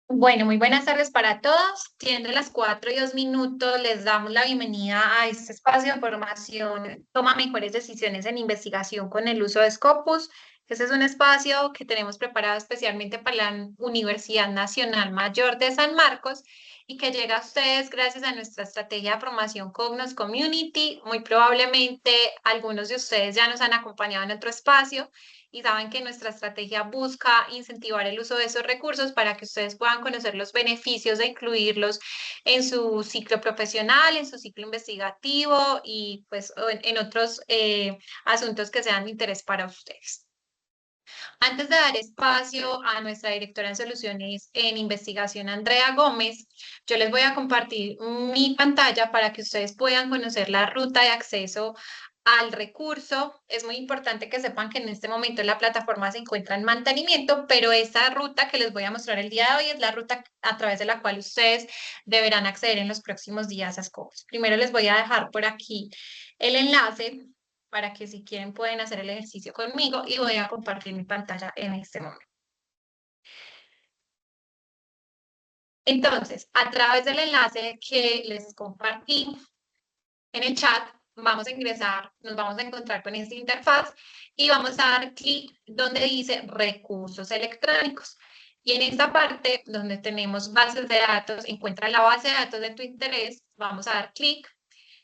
Bueno, muy buenas tardes para todos. Siendo las 4:02, les damos la bienvenida a este espacio de formación Toma mejores decisiones en investigación con el uso de Scopus. Este es un espacio que tenemos preparado especialmente para la Universidad Nacional Mayor de San Marcos y que llega a ustedes gracias a nuestra estrategia de formación Cognos Community. Muy probablemente algunos de ustedes ya nos han acompañado en otro espacio y saben que nuestra estrategia busca incentivar el uso de esos recursos para que ustedes puedan conocer los beneficios de incluirlos en su ciclo profesional, en su ciclo investigativo y pues en otros asuntos que sean de interés para ustedes. Antes de dar espacio a nuestra directora en soluciones en investigación, Andrea Gómez, yo les voy a compartir mi pantalla para que ustedes puedan conocer la ruta de acceso al recurso. Es muy importante que sepan que en este momento la plataforma se encuentra en mantenimiento, pero esta ruta que les voy a mostrar el día de hoy es la ruta a través de la cual ustedes deberán acceder en los próximos días a Scopus. Primero les voy a dejar por aquí el enlace para que si quieren pueden hacer el ejercicio conmigo y voy a compartir mi pantalla en este momento. Entonces, a través del enlace que les compartí en el chat, vamos a ingresar, nos vamos a encontrar con esta interfaz y vamos a dar clic donde dice recursos electrónicos. Y en esta parte donde tenemos bases de datos, encuentra la base de datos de tu interés, vamos a dar clic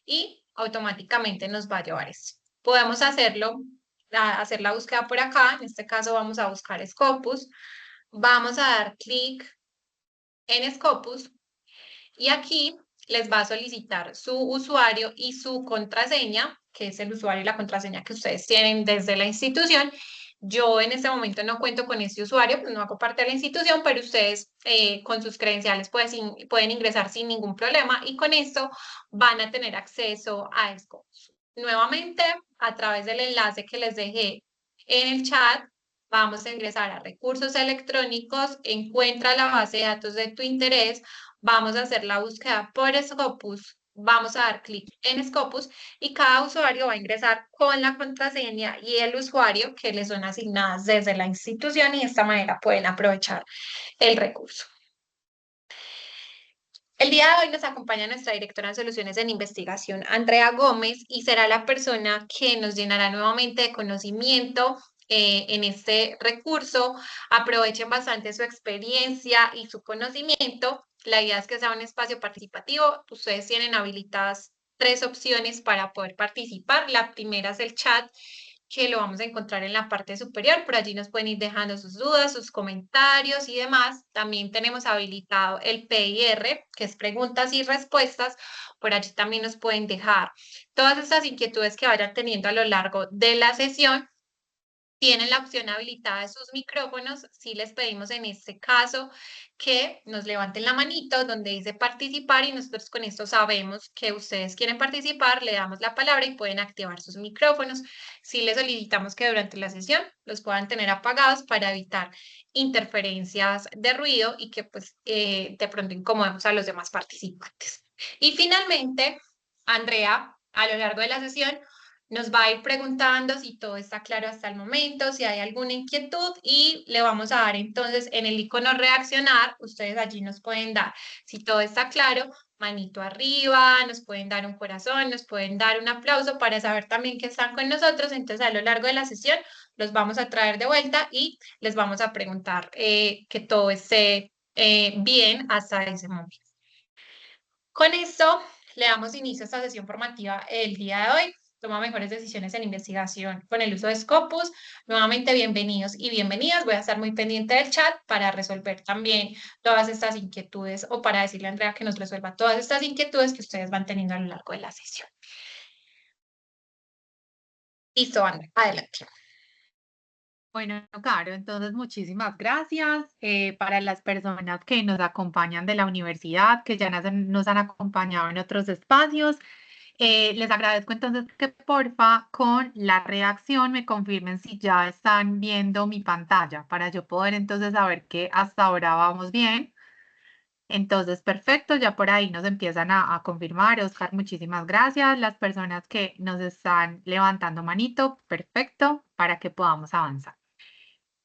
y automáticamente nos va a llevar esto. Podemos hacerlo, hacer la búsqueda por acá, en este caso vamos a buscar Scopus, vamos a dar clic en Scopus y aquí les va a solicitar su usuario y su contraseña, que es el usuario y la contraseña que ustedes tienen desde la institución. Yo en este momento no cuento con este usuario, pues no hago parte de la institución, pero ustedes con sus credenciales pueden ingresar sin ningún problema y con esto van a tener acceso a Scopus. Nuevamente, a través del enlace que les dejé en el chat, vamos a ingresar a recursos electrónicos, encuentra la base de datos de tu interés, vamos a hacer la búsqueda por Scopus, vamos a dar clic en Scopus y cada usuario va a ingresar con la contraseña y el usuario que les son asignadas desde la institución y de esta manera pueden aprovechar el recurso. El día de hoy nos acompaña nuestra directora en Soluciones en Investigación, Andrea Gómez, y será la persona que nos llenará nuevamente de conocimiento en este recurso. Aprovechen bastante su experiencia y su conocimiento. La idea es que sea un espacio participativo. Ustedes tienen habilitadas 3 opciones para poder participar. La primera es el chat, que lo vamos a encontrar en la parte superior. Por allí nos pueden ir dejando sus dudas, sus comentarios y demás. También tenemos habilitado el PIR, que es preguntas y respuestas. Por allí también nos pueden dejar todas estas inquietudes que vayan teniendo a lo largo de la sesión. Tienen la opción habilitada de sus micrófonos. Sí les pedimos en este caso que nos levanten la manito donde dice participar y nosotros con esto sabemos que ustedes quieren participar, le damos la palabra y pueden activar sus micrófonos. Sí les solicitamos que durante la sesión los puedan tener apagados para evitar interferencias de ruido y que pues de pronto incomodemos a los demás participantes. Y finalmente, Andrea, a lo largo de la sesión, nos va a ir preguntando si todo está claro hasta el momento, si hay alguna inquietud y le vamos a dar entonces en el icono reaccionar, ustedes allí nos pueden dar, si todo está claro, manito arriba, nos pueden dar un corazón, nos pueden dar un aplauso para saber también que están con nosotros. Entonces a lo largo de la sesión los vamos a traer de vuelta y les vamos a preguntar que todo esté bien hasta ese momento. Con esto le damos inicio a esta sesión formativa el día de hoy. Toma mejores decisiones en investigación con el uso de Scopus. Nuevamente, bienvenidos y bienvenidas. Voy a estar muy pendiente del chat para resolver también todas estas inquietudes o para decirle a Andrea que nos resuelva todas estas inquietudes que ustedes van teniendo a lo largo de la sesión. Listo, Andrea, adelante. Bueno, Caro, entonces muchísimas gracias para las personas que nos acompañan de la universidad, que ya nos han acompañado en otros espacios. Les agradezco entonces que porfa con la reacción me confirmen si ya están viendo mi pantalla para yo poder entonces saber que hasta ahora vamos bien. Entonces, perfecto, ya por ahí nos empiezan a confirmar. Oscar, muchísimas gracias. Las personas que nos están levantando manito, perfecto, para que podamos avanzar.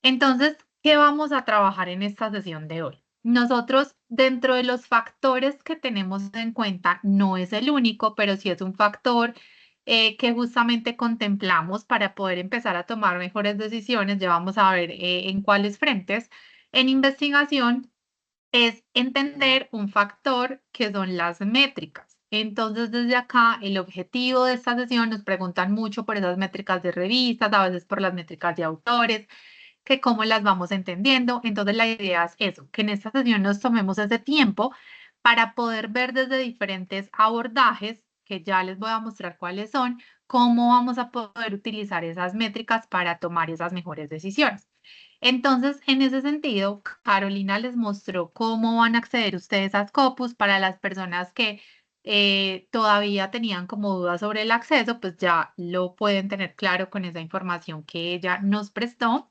Entonces, ¿qué vamos a trabajar en esta sesión de hoy? nosotros, dentro de los factores que tenemos en cuenta, no es el único, pero sí es un factor que justamente contemplamos para poder empezar a tomar mejores decisiones. Ya vamos a ver en cuáles frentes. En investigación es entender un factor que son las métricas. Entonces, desde acá, el objetivo de esta sesión nos preguntan mucho por esas métricas de revistas, a veces por las métricas de autores, que cómo las vamos entendiendo. Entonces, la idea es eso, que en esta sesión nos tomemos ese tiempo para poder ver desde diferentes abordajes, que ya les voy a mostrar cuáles son, cómo vamos a poder utilizar esas métricas para tomar esas mejores decisiones. Entonces, en ese sentido, Carolina les mostró cómo van a acceder ustedes a Scopus para las personas que todavía tenían como dudas sobre el acceso, pues ya lo pueden tener claro con esa información que ella nos prestó.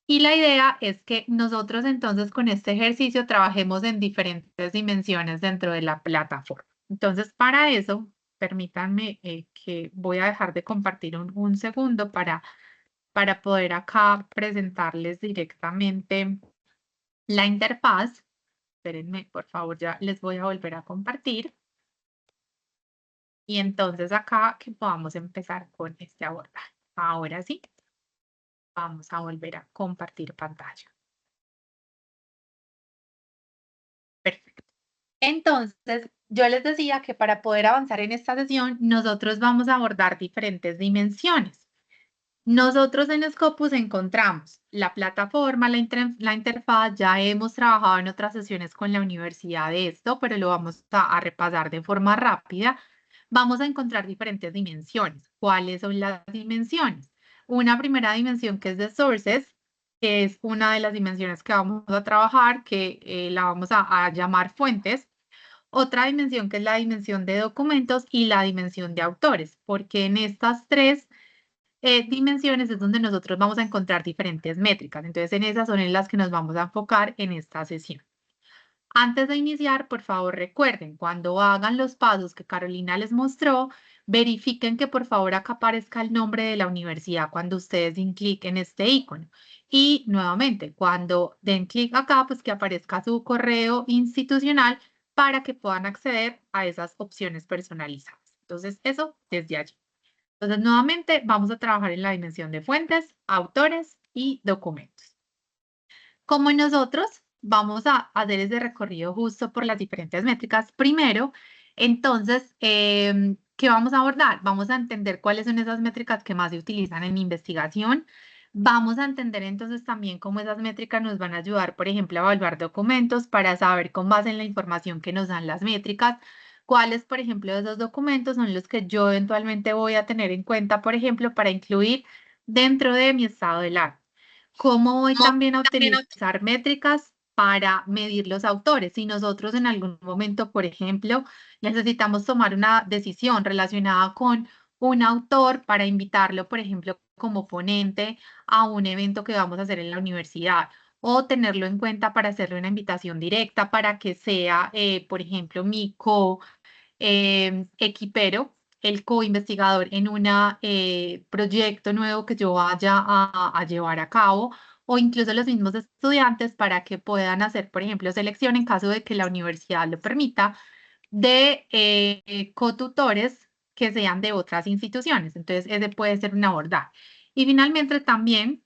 Y la idea es que nosotros entonces con este ejercicio trabajemos en diferentes dimensiones dentro de la plataforma. Entonces, para eso, permítanme que voy a dejar de compartir un segundo para poder acá presentarles directamente la interfaz. Espérenme, por favor, ya les voy a volver a compartir. Y entonces acá que podamos empezar con este abordaje. Ahora sí, vamos a volver a compartir pantalla. Perfecto. Entonces, yo les decía que para poder avanzar en esta sesión, nosotros vamos a abordar diferentes dimensiones. Nosotros en Scopus encontramos la plataforma, la interfaz, ya hemos trabajado en otras sesiones con la universidad de esto, pero lo vamos a repasar de forma rápida. Vamos a encontrar diferentes dimensiones. ¿Cuáles son las dimensiones? Una primera dimensión que es de sources, que es una de las dimensiones que vamos a trabajar, que la vamos a llamar fuentes. Otra dimensión que es la dimensión de documentos y la dimensión de autores, porque en estas tres dimensiones es donde nosotros vamos a encontrar diferentes métricas. Entonces, en esas son en las que nos vamos a enfocar en esta sesión. Antes de iniciar, por favor, recuerden, cuando hagan los pasos que Carolina les mostró, verifiquen que por favor acá aparezca el nombre de la universidad cuando ustedes den clic en este icono. Y nuevamente, cuando den clic acá, pues que aparezca su correo institucional para que puedan acceder a esas opciones personalizadas. Entonces, eso desde allí. Entonces, nuevamente vamos a trabajar en la dimensión de fuentes, autores y documentos. Como nosotros vamos a hacer ese recorrido justo por las diferentes métricas, primero, entonces, ¿qué vamos a abordar? Vamos a entender cuáles son esas métricas que más se utilizan en investigación. Vamos a entender entonces también cómo esas métricas nos van a ayudar, por ejemplo, a evaluar documentos para saber con base en la información que nos dan las métricas, cuáles, por ejemplo, de esos documentos son los que yo eventualmente voy a tener en cuenta, por ejemplo, para incluir dentro de mi estado del arte. ¿Cómo voy también a utilizar métricas para medir los autores? Si nosotros en algún momento, por ejemplo, necesitamos tomar una decisión relacionada con un autor para invitarlo, por ejemplo, como ponente a un evento que vamos a hacer en la universidad, o tenerlo en cuenta para hacerle una invitación directa para que sea, por ejemplo, mi equipero, el co-investigador en un proyecto nuevo que yo vaya a llevar a cabo, o incluso los mismos estudiantes para que puedan hacer, por ejemplo, selección en caso de que la universidad lo permita, de cotutores que sean de otras instituciones. Entonces, ese puede ser un abordaje. Y finalmente, también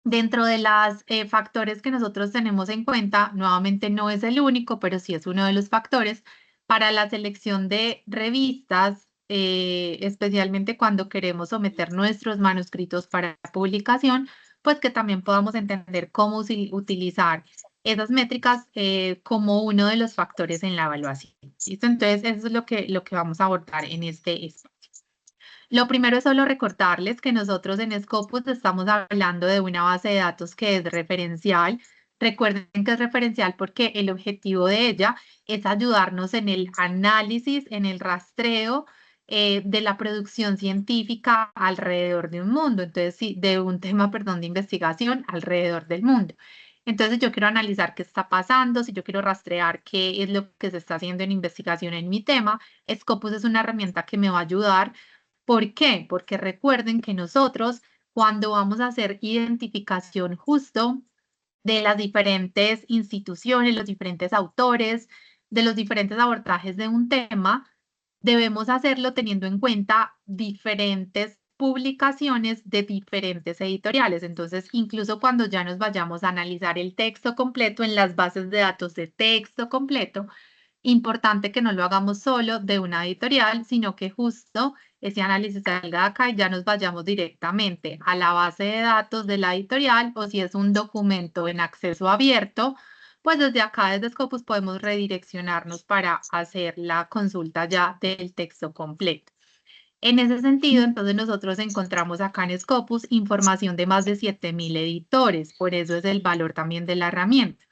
dentro de los factores que nosotros tenemos en cuenta, nuevamente no es el único, pero sí es uno de los factores para la selección de revistas, especialmente cuando queremos someter nuestros manuscritos para publicación, pues que también podamos entender cómo utilizar esas métricas como uno de los factores en la evaluación. ¿Listo? Entonces, eso es lo que vamos a abordar en este espacio. Lo primero es solo recordarles que nosotros en Scopus estamos hablando de una base de datos que es referencial. Recuerden que es referencial porque el objetivo de ella es ayudarnos en el análisis, en el rastreo de la producción científica alrededor de un mundo, entonces sí, de un tema, perdón, de investigación alrededor del mundo. Entonces yo quiero analizar qué está pasando, si yo quiero rastrear qué es lo que se está haciendo en investigación en mi tema, Scopus es una herramienta que me va a ayudar. ¿Por qué? Porque recuerden que nosotros, cuando vamos a hacer identificación justo de las diferentes instituciones, los diferentes autores, de los diferentes abordajes de un tema, debemos hacerlo teniendo en cuenta diferentes publicaciones de diferentes editoriales. Entonces, incluso cuando ya nos vayamos a analizar el texto completo en las bases de datos de texto completo, importante que no lo hagamos solo de una editorial, sino que justo ese análisis salga de acá y ya nos vayamos directamente a la base de datos de la editorial, o si es un documento en acceso abierto, pues desde acá, desde Scopus, podemos redireccionarnos para hacer la consulta ya del texto completo. En ese sentido, entonces nosotros encontramos acá en Scopus información de más de 7.000 editores, por eso es el valor también de la herramienta.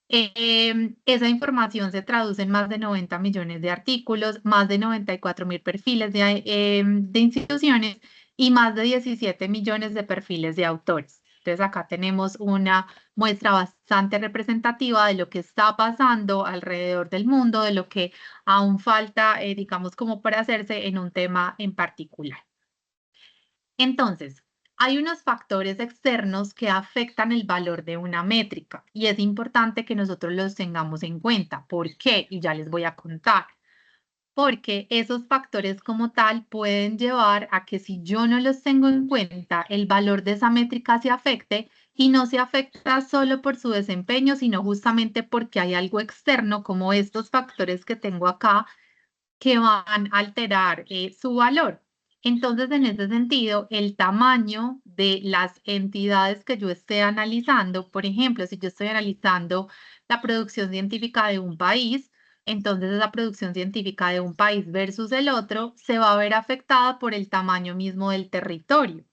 Esa información se traduce en más de 90 millones de artículos, más de 94.000 perfiles de instituciones y más de 17 millones de perfiles de autores. Entonces acá tenemos una muestra bastante representativa de lo que está pasando alrededor del mundo, de lo que aún falta, digamos, como para hacerse en un tema en particular. Entonces, hay unos factores externos que afectan el valor de una métrica y es importante que nosotros los tengamos en cuenta. ¿Por qué? Y ya les voy a contar. Porque esos factores como tal pueden llevar a que si yo no los tengo en cuenta, el valor de esa métrica se afecte y no se afecta solo por su desempeño, sino justamente porque hay algo externo como estos factores que tengo acá que van a alterar su valor. Entonces, en ese sentido, el tamaño de las entidades que yo esté analizando, por ejemplo, si yo estoy analizando la producción científica de un país, entonces esa producción científica de un país versus el otro se va a ver afectada por el tamaño mismo del territorio.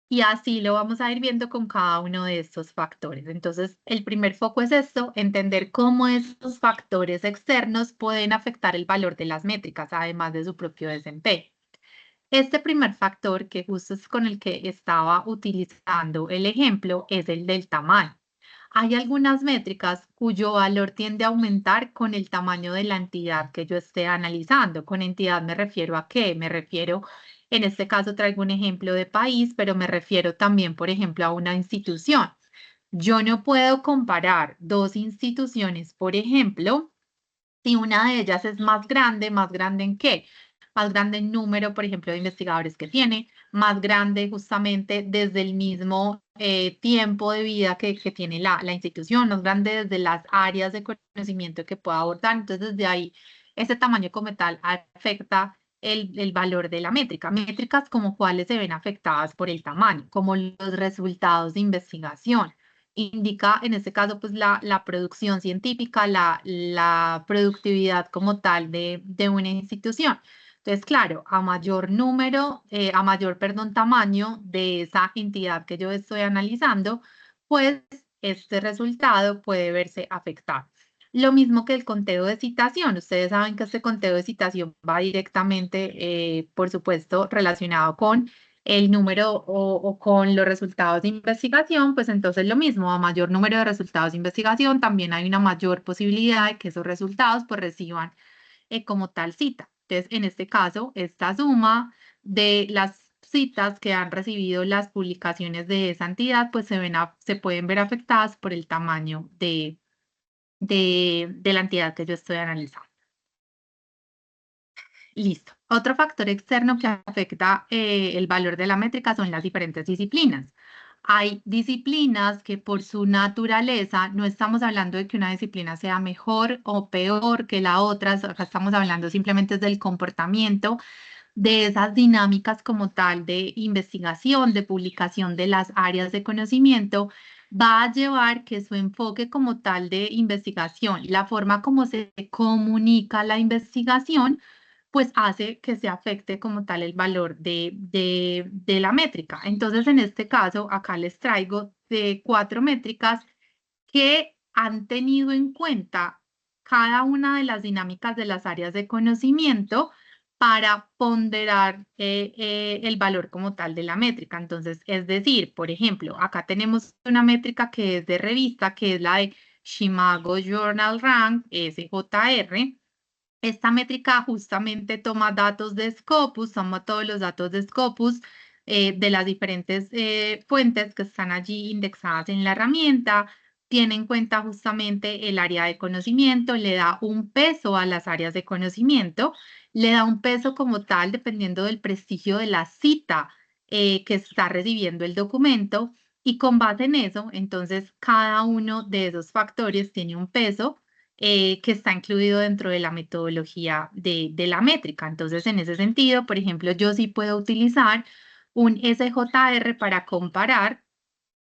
Y así lo vamos a ir viendo con cada uno de estos factores. Entonces, el primer foco es esto, entender cómo estos factores externos pueden afectar el valor de las métricas, además de su propio desempeño. Este primer factor, que justo es con el que estaba utilizando el ejemplo, es el del tamaño. Hay algunas métricas cuyo valor tiende a aumentar con el tamaño de la entidad que yo esté analizando. Con entidad me refiero a qué? Me refiero, en este caso traigo un ejemplo de país, pero me refiero también, por ejemplo, a una institución. Yo no puedo comparar dos instituciones, por ejemplo, si una de ellas es ¿más grande en qué? Más grande en número, por ejemplo, de investigadores que tiene, más grande justamente desde el mismo tiempo de vida que tiene la institución, más grande desde las áreas de conocimiento que pueda abordar. Entonces, desde ahí, ese tamaño como tal afecta el valor de la métrica. Métricas como cuáles se ven afectadas por el tamaño, como los resultados de investigación indica en este caso pues la producción científica, la productividad como tal de una institución. Entonces, claro, a mayor número, a mayor, perdón, tamaño de esa entidad que yo estoy analizando, pues este resultado puede verse afectado. Lo mismo que el conteo de citación. Ustedes saben que este conteo de citación va directamente, por supuesto, relacionado con el número o con los resultados de investigación, pues entonces lo mismo, a mayor número de resultados de investigación, también hay una mayor posibilidad de que esos resultados pues reciban como tal cita. Entonces, en este caso, esta suma de las citas que han recibido las publicaciones de esa entidad, pues se pueden ver afectadas por el tamaño de la entidad que yo estoy analizando. Listo. Otro factor externo que afecta el valor de la métrica son las diferentes disciplinas. Hay disciplinas que por su naturaleza, no estamos hablando de que una disciplina sea mejor o peor que la otra, acá estamos hablando simplemente del comportamiento de esas dinámicas como tal de investigación, de publicación de las áreas de conocimiento, va a llevar que su enfoque como tal de investigación, la forma como se comunica la investigación, pues hace que se afecte como tal el valor de la métrica. Entonces, en este caso, acá les traigo de 4 métricas que han tenido en cuenta cada una de las dinámicas de las áreas de conocimiento para ponderar el valor como tal de la métrica. Entonces, es decir, por ejemplo, acá tenemos una métrica que es de revista, que es la de Shimago Journal Rank, SJR. Esta métrica justamente toma datos de Scopus, toma todos los datos de Scopus de las diferentes fuentes que están allí indexadas en la herramienta, tiene en cuenta justamente el área de conocimiento, le da un peso a las áreas de conocimiento, le da un peso como tal dependiendo del prestigio de la cita que está recibiendo el documento y con base en eso, entonces cada uno de esos factores tiene un peso que está incluido dentro de la metodología de la métrica. Entonces, en ese sentido, por ejemplo, yo sí puedo utilizar un SJR para comparar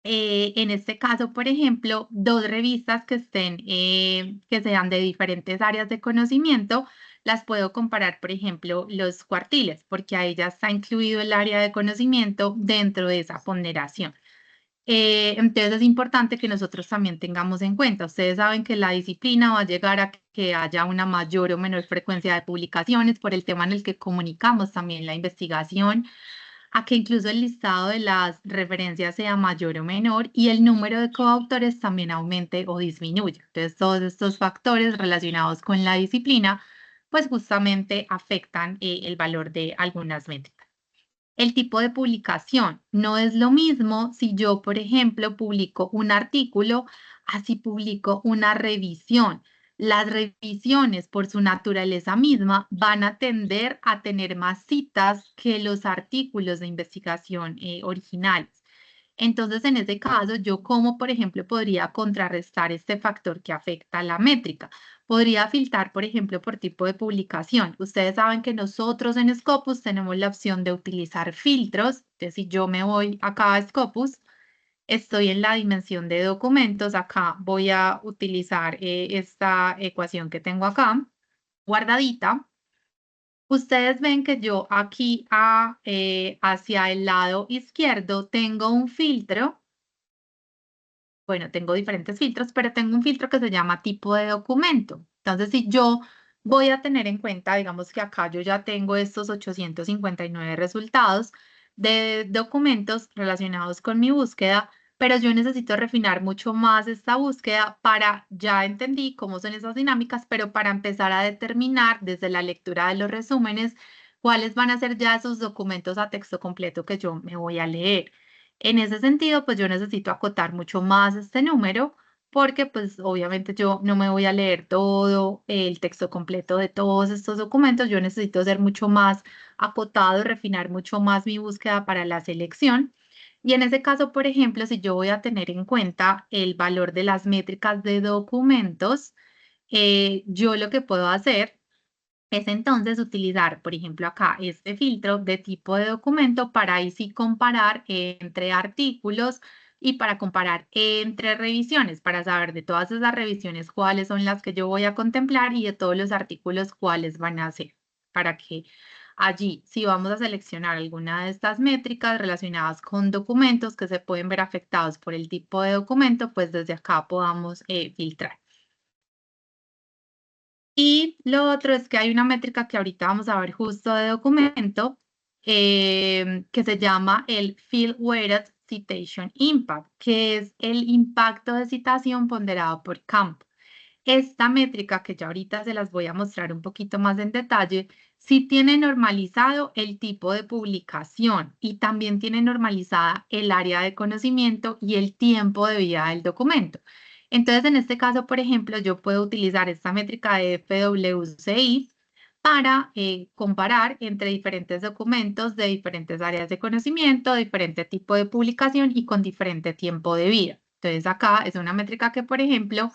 en este caso, por ejemplo, dos revistas que estén, que sean de diferentes áreas de conocimiento, las puedo comparar, por ejemplo, los cuartiles, porque ahí ya está incluido el área de conocimiento dentro de esa ponderación. Entonces es importante que nosotros también tengamos en cuenta. Ustedes saben que la disciplina va a llegar a que haya una mayor o menor frecuencia de publicaciones por el tema en el que comunicamos también la investigación, a que incluso el listado de las referencias sea mayor o menor y el número de coautores también aumente o disminuya. Entonces, todos estos factores relacionados con la disciplina, pues justamente afectan el valor de algunas métricas. El tipo de publicación no es lo mismo si yo, por ejemplo, publico un artículo, así publico una revisión. Las revisiones, por su naturaleza misma, van a tender a tener más citas que los artículos de investigación originales. Entonces, en ese caso, yo como, por ejemplo, podría contrarrestar este factor que afecta a la métrica. Podría filtrar, por ejemplo, por tipo de publicación. Ustedes saben que nosotros en Scopus tenemos la opción de utilizar filtros. Entonces, si yo me voy acá a Scopus, estoy en la dimensión de documentos. Acá voy a utilizar esta ecuación que tengo acá, guardadita. Ustedes ven que yo aquí hacia el lado izquierdo tengo un filtro. Bueno, tengo diferentes filtros, pero tengo un filtro que se llama tipo de documento. Entonces, si yo voy a tener en cuenta, digamos que acá yo ya tengo estos 859 resultados de documentos relacionados con mi búsqueda, pero yo necesito refinar mucho más esta búsqueda para, ya entendí cómo son esas dinámicas, pero para empezar a determinar desde la lectura de los resúmenes cuáles van a ser ya esos documentos a texto completo que yo me voy a leer. En ese sentido, pues yo necesito acotar mucho más este número porque pues obviamente yo no me voy a leer todo el texto completo de todos estos documentos, yo necesito ser mucho más acotado, refinar mucho más mi búsqueda para la selección. Y en ese caso, por ejemplo, si yo voy a tener en cuenta el valor de las métricas de documentos, yo lo que puedo hacer es entonces utilizar, por ejemplo, acá este filtro de tipo de documento para ahí sí comparar entre artículos y para comparar entre revisiones, para saber de todas esas revisiones cuáles son las que yo voy a contemplar y de todos los artículos cuáles van a ser, para que allí, si vamos a seleccionar alguna de estas métricas relacionadas con documentos que se pueden ver afectados por el tipo de documento, pues desde acá podamos filtrar. Y lo otro es que hay una métrica que ahorita vamos a ver justo de documento, que se llama el Field Weighted Citation Impact, que es el impacto de citación ponderado por campo. Esta métrica, que ya ahorita se las voy a mostrar un poquito más en detalle, sí tiene normalizado el tipo de publicación y también tiene normalizada el área de conocimiento y el tiempo de vida del documento. Entonces, en este caso, por ejemplo, yo puedo utilizar esta métrica de FWCI para comparar entre diferentes documentos de diferentes áreas de conocimiento, diferente tipo de publicación y con diferente tiempo de vida. Entonces, acá es una métrica que, por ejemplo,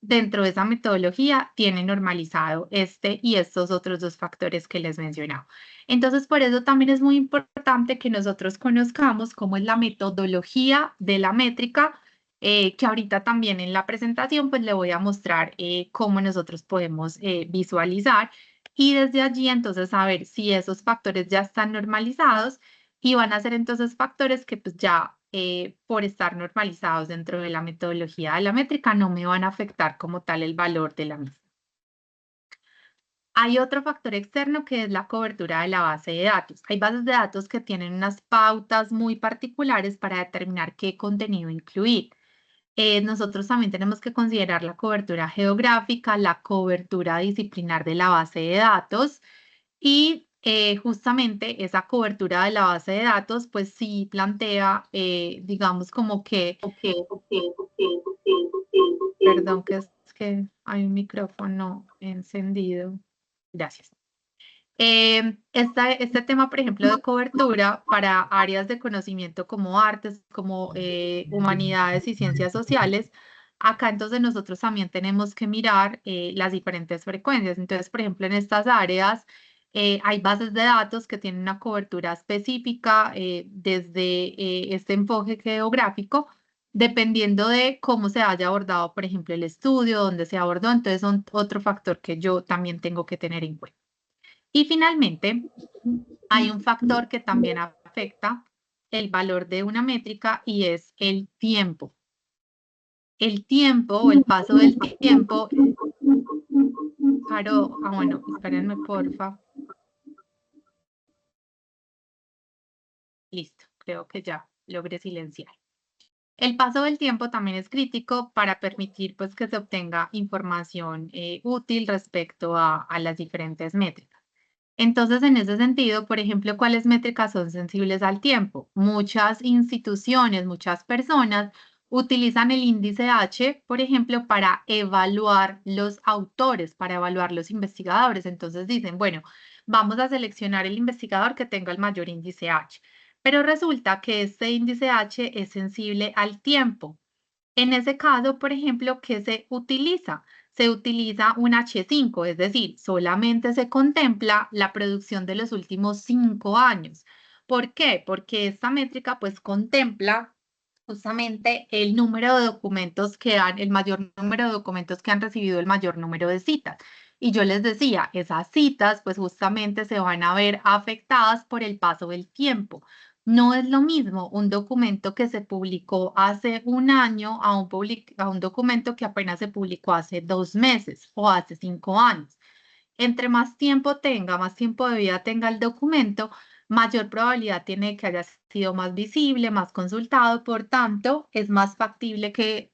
dentro de esa metodología tiene normalizado este y estos otros dos factores que les mencionaba. Entonces, por eso también es muy importante que nosotros conozcamos cómo es la metodología de la métrica, que ahorita también en la presentación pues le voy a mostrar cómo nosotros podemos visualizar y desde allí entonces saber si esos factores ya están normalizados y van a ser entonces factores que pues ya por estar normalizados dentro de la metodología de la métrica no me van a afectar como tal el valor de la misma. Hay otro factor externo que es la cobertura de la base de datos. Hay bases de datos que tienen unas pautas muy particulares para determinar qué contenido incluir. Nosotros también tenemos que considerar la cobertura geográfica, la cobertura disciplinar de la base de datos y justamente esa cobertura de la base de datos, pues sí plantea, digamos, como que Perdón, que es que hay un micrófono encendido. Gracias. Este tema, por ejemplo, de cobertura para áreas de conocimiento como artes, como humanidades y ciencias sociales, acá entonces nosotros también tenemos que mirar las diferentes frecuencias. Entonces, por ejemplo, en estas áreas hay bases de datos que tienen una cobertura específica desde este enfoque geográfico, dependiendo de cómo se haya abordado, por ejemplo, el estudio, dónde se abordó. Entonces, son otro factor que yo también tengo que tener en cuenta. Y finalmente, hay un factor que también afecta el valor de una métrica y es el tiempo. El tiempo o el paso del tiempo. Caro, bueno, espérenme, porfa. Listo, creo que ya logré silenciar. El paso del tiempo también es crítico para permitir pues, que se obtenga información útil respecto a las diferentes métricas. Entonces, en ese sentido, por ejemplo, ¿cuáles métricas son sensibles al tiempo? Muchas instituciones, muchas personas utilizan el índice H, por ejemplo, para evaluar los autores, para evaluar los investigadores. Entonces dicen, bueno, vamos a seleccionar el investigador que tenga el mayor índice H. Pero resulta que este índice H es sensible al tiempo. En ese caso, por ejemplo, ¿qué se utiliza? Se utiliza un H5, es decir, solamente se contempla la producción de los últimos 5 años. ¿Por qué? Porque esta métrica pues contempla justamente el número de documentos que han, el mayor número de documentos que han recibido el mayor número de citas. Y yo les decía, esas citas pues justamente se van a ver afectadas por el paso del tiempo. No es lo mismo un documento que se publicó hace un año a un documento que apenas se publicó hace 2 meses o hace 5 años. Entre más tiempo tenga, más tiempo de vida tenga el documento, mayor probabilidad tiene de que haya sido más visible, más consultado, por tanto, es más factible que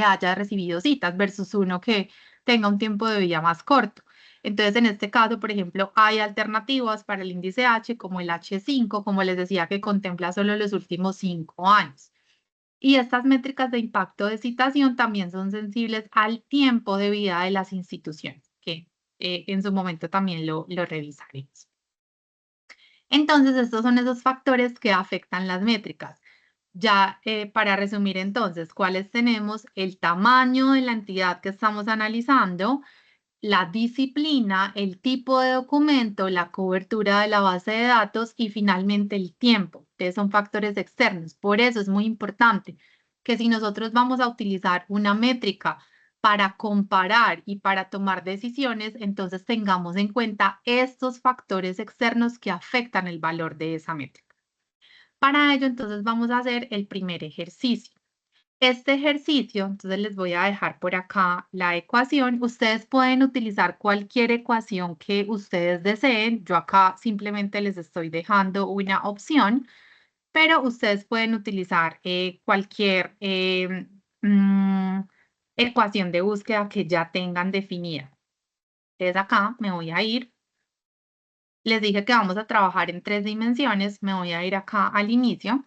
haya recibido citas versus uno que tenga un tiempo de vida más corto. Entonces, en este caso, por ejemplo, hay alternativas para el índice H, como el H5, como les decía, que contempla solo los últimos 5 años. Y estas métricas de impacto de citación también son sensibles al tiempo de vida de las instituciones, que en su momento también lo revisaremos. Entonces, estos son esos factores que afectan las métricas. Ya para resumir entonces, ¿cuáles tenemos? El tamaño de la entidad que estamos analizando, la disciplina, el tipo de documento, la cobertura de la base de datos y finalmente el tiempo. Entonces son factores externos. Por eso es muy importante que si nosotros vamos a utilizar una métrica para comparar y para tomar decisiones, entonces tengamos en cuenta estos factores externos que afectan el valor de esa métrica. Para ello, entonces vamos a hacer el primer ejercicio. Este ejercicio, entonces les voy a dejar por acá la ecuación. Ustedes pueden utilizar cualquier ecuación que ustedes deseen. Yo acá simplemente les estoy dejando una opción, pero ustedes pueden utilizar cualquier ecuación de búsqueda que ya tengan definida. Entonces acá me voy a ir. Les dije que vamos a trabajar en 3 dimensiones. Me voy a ir acá al inicio.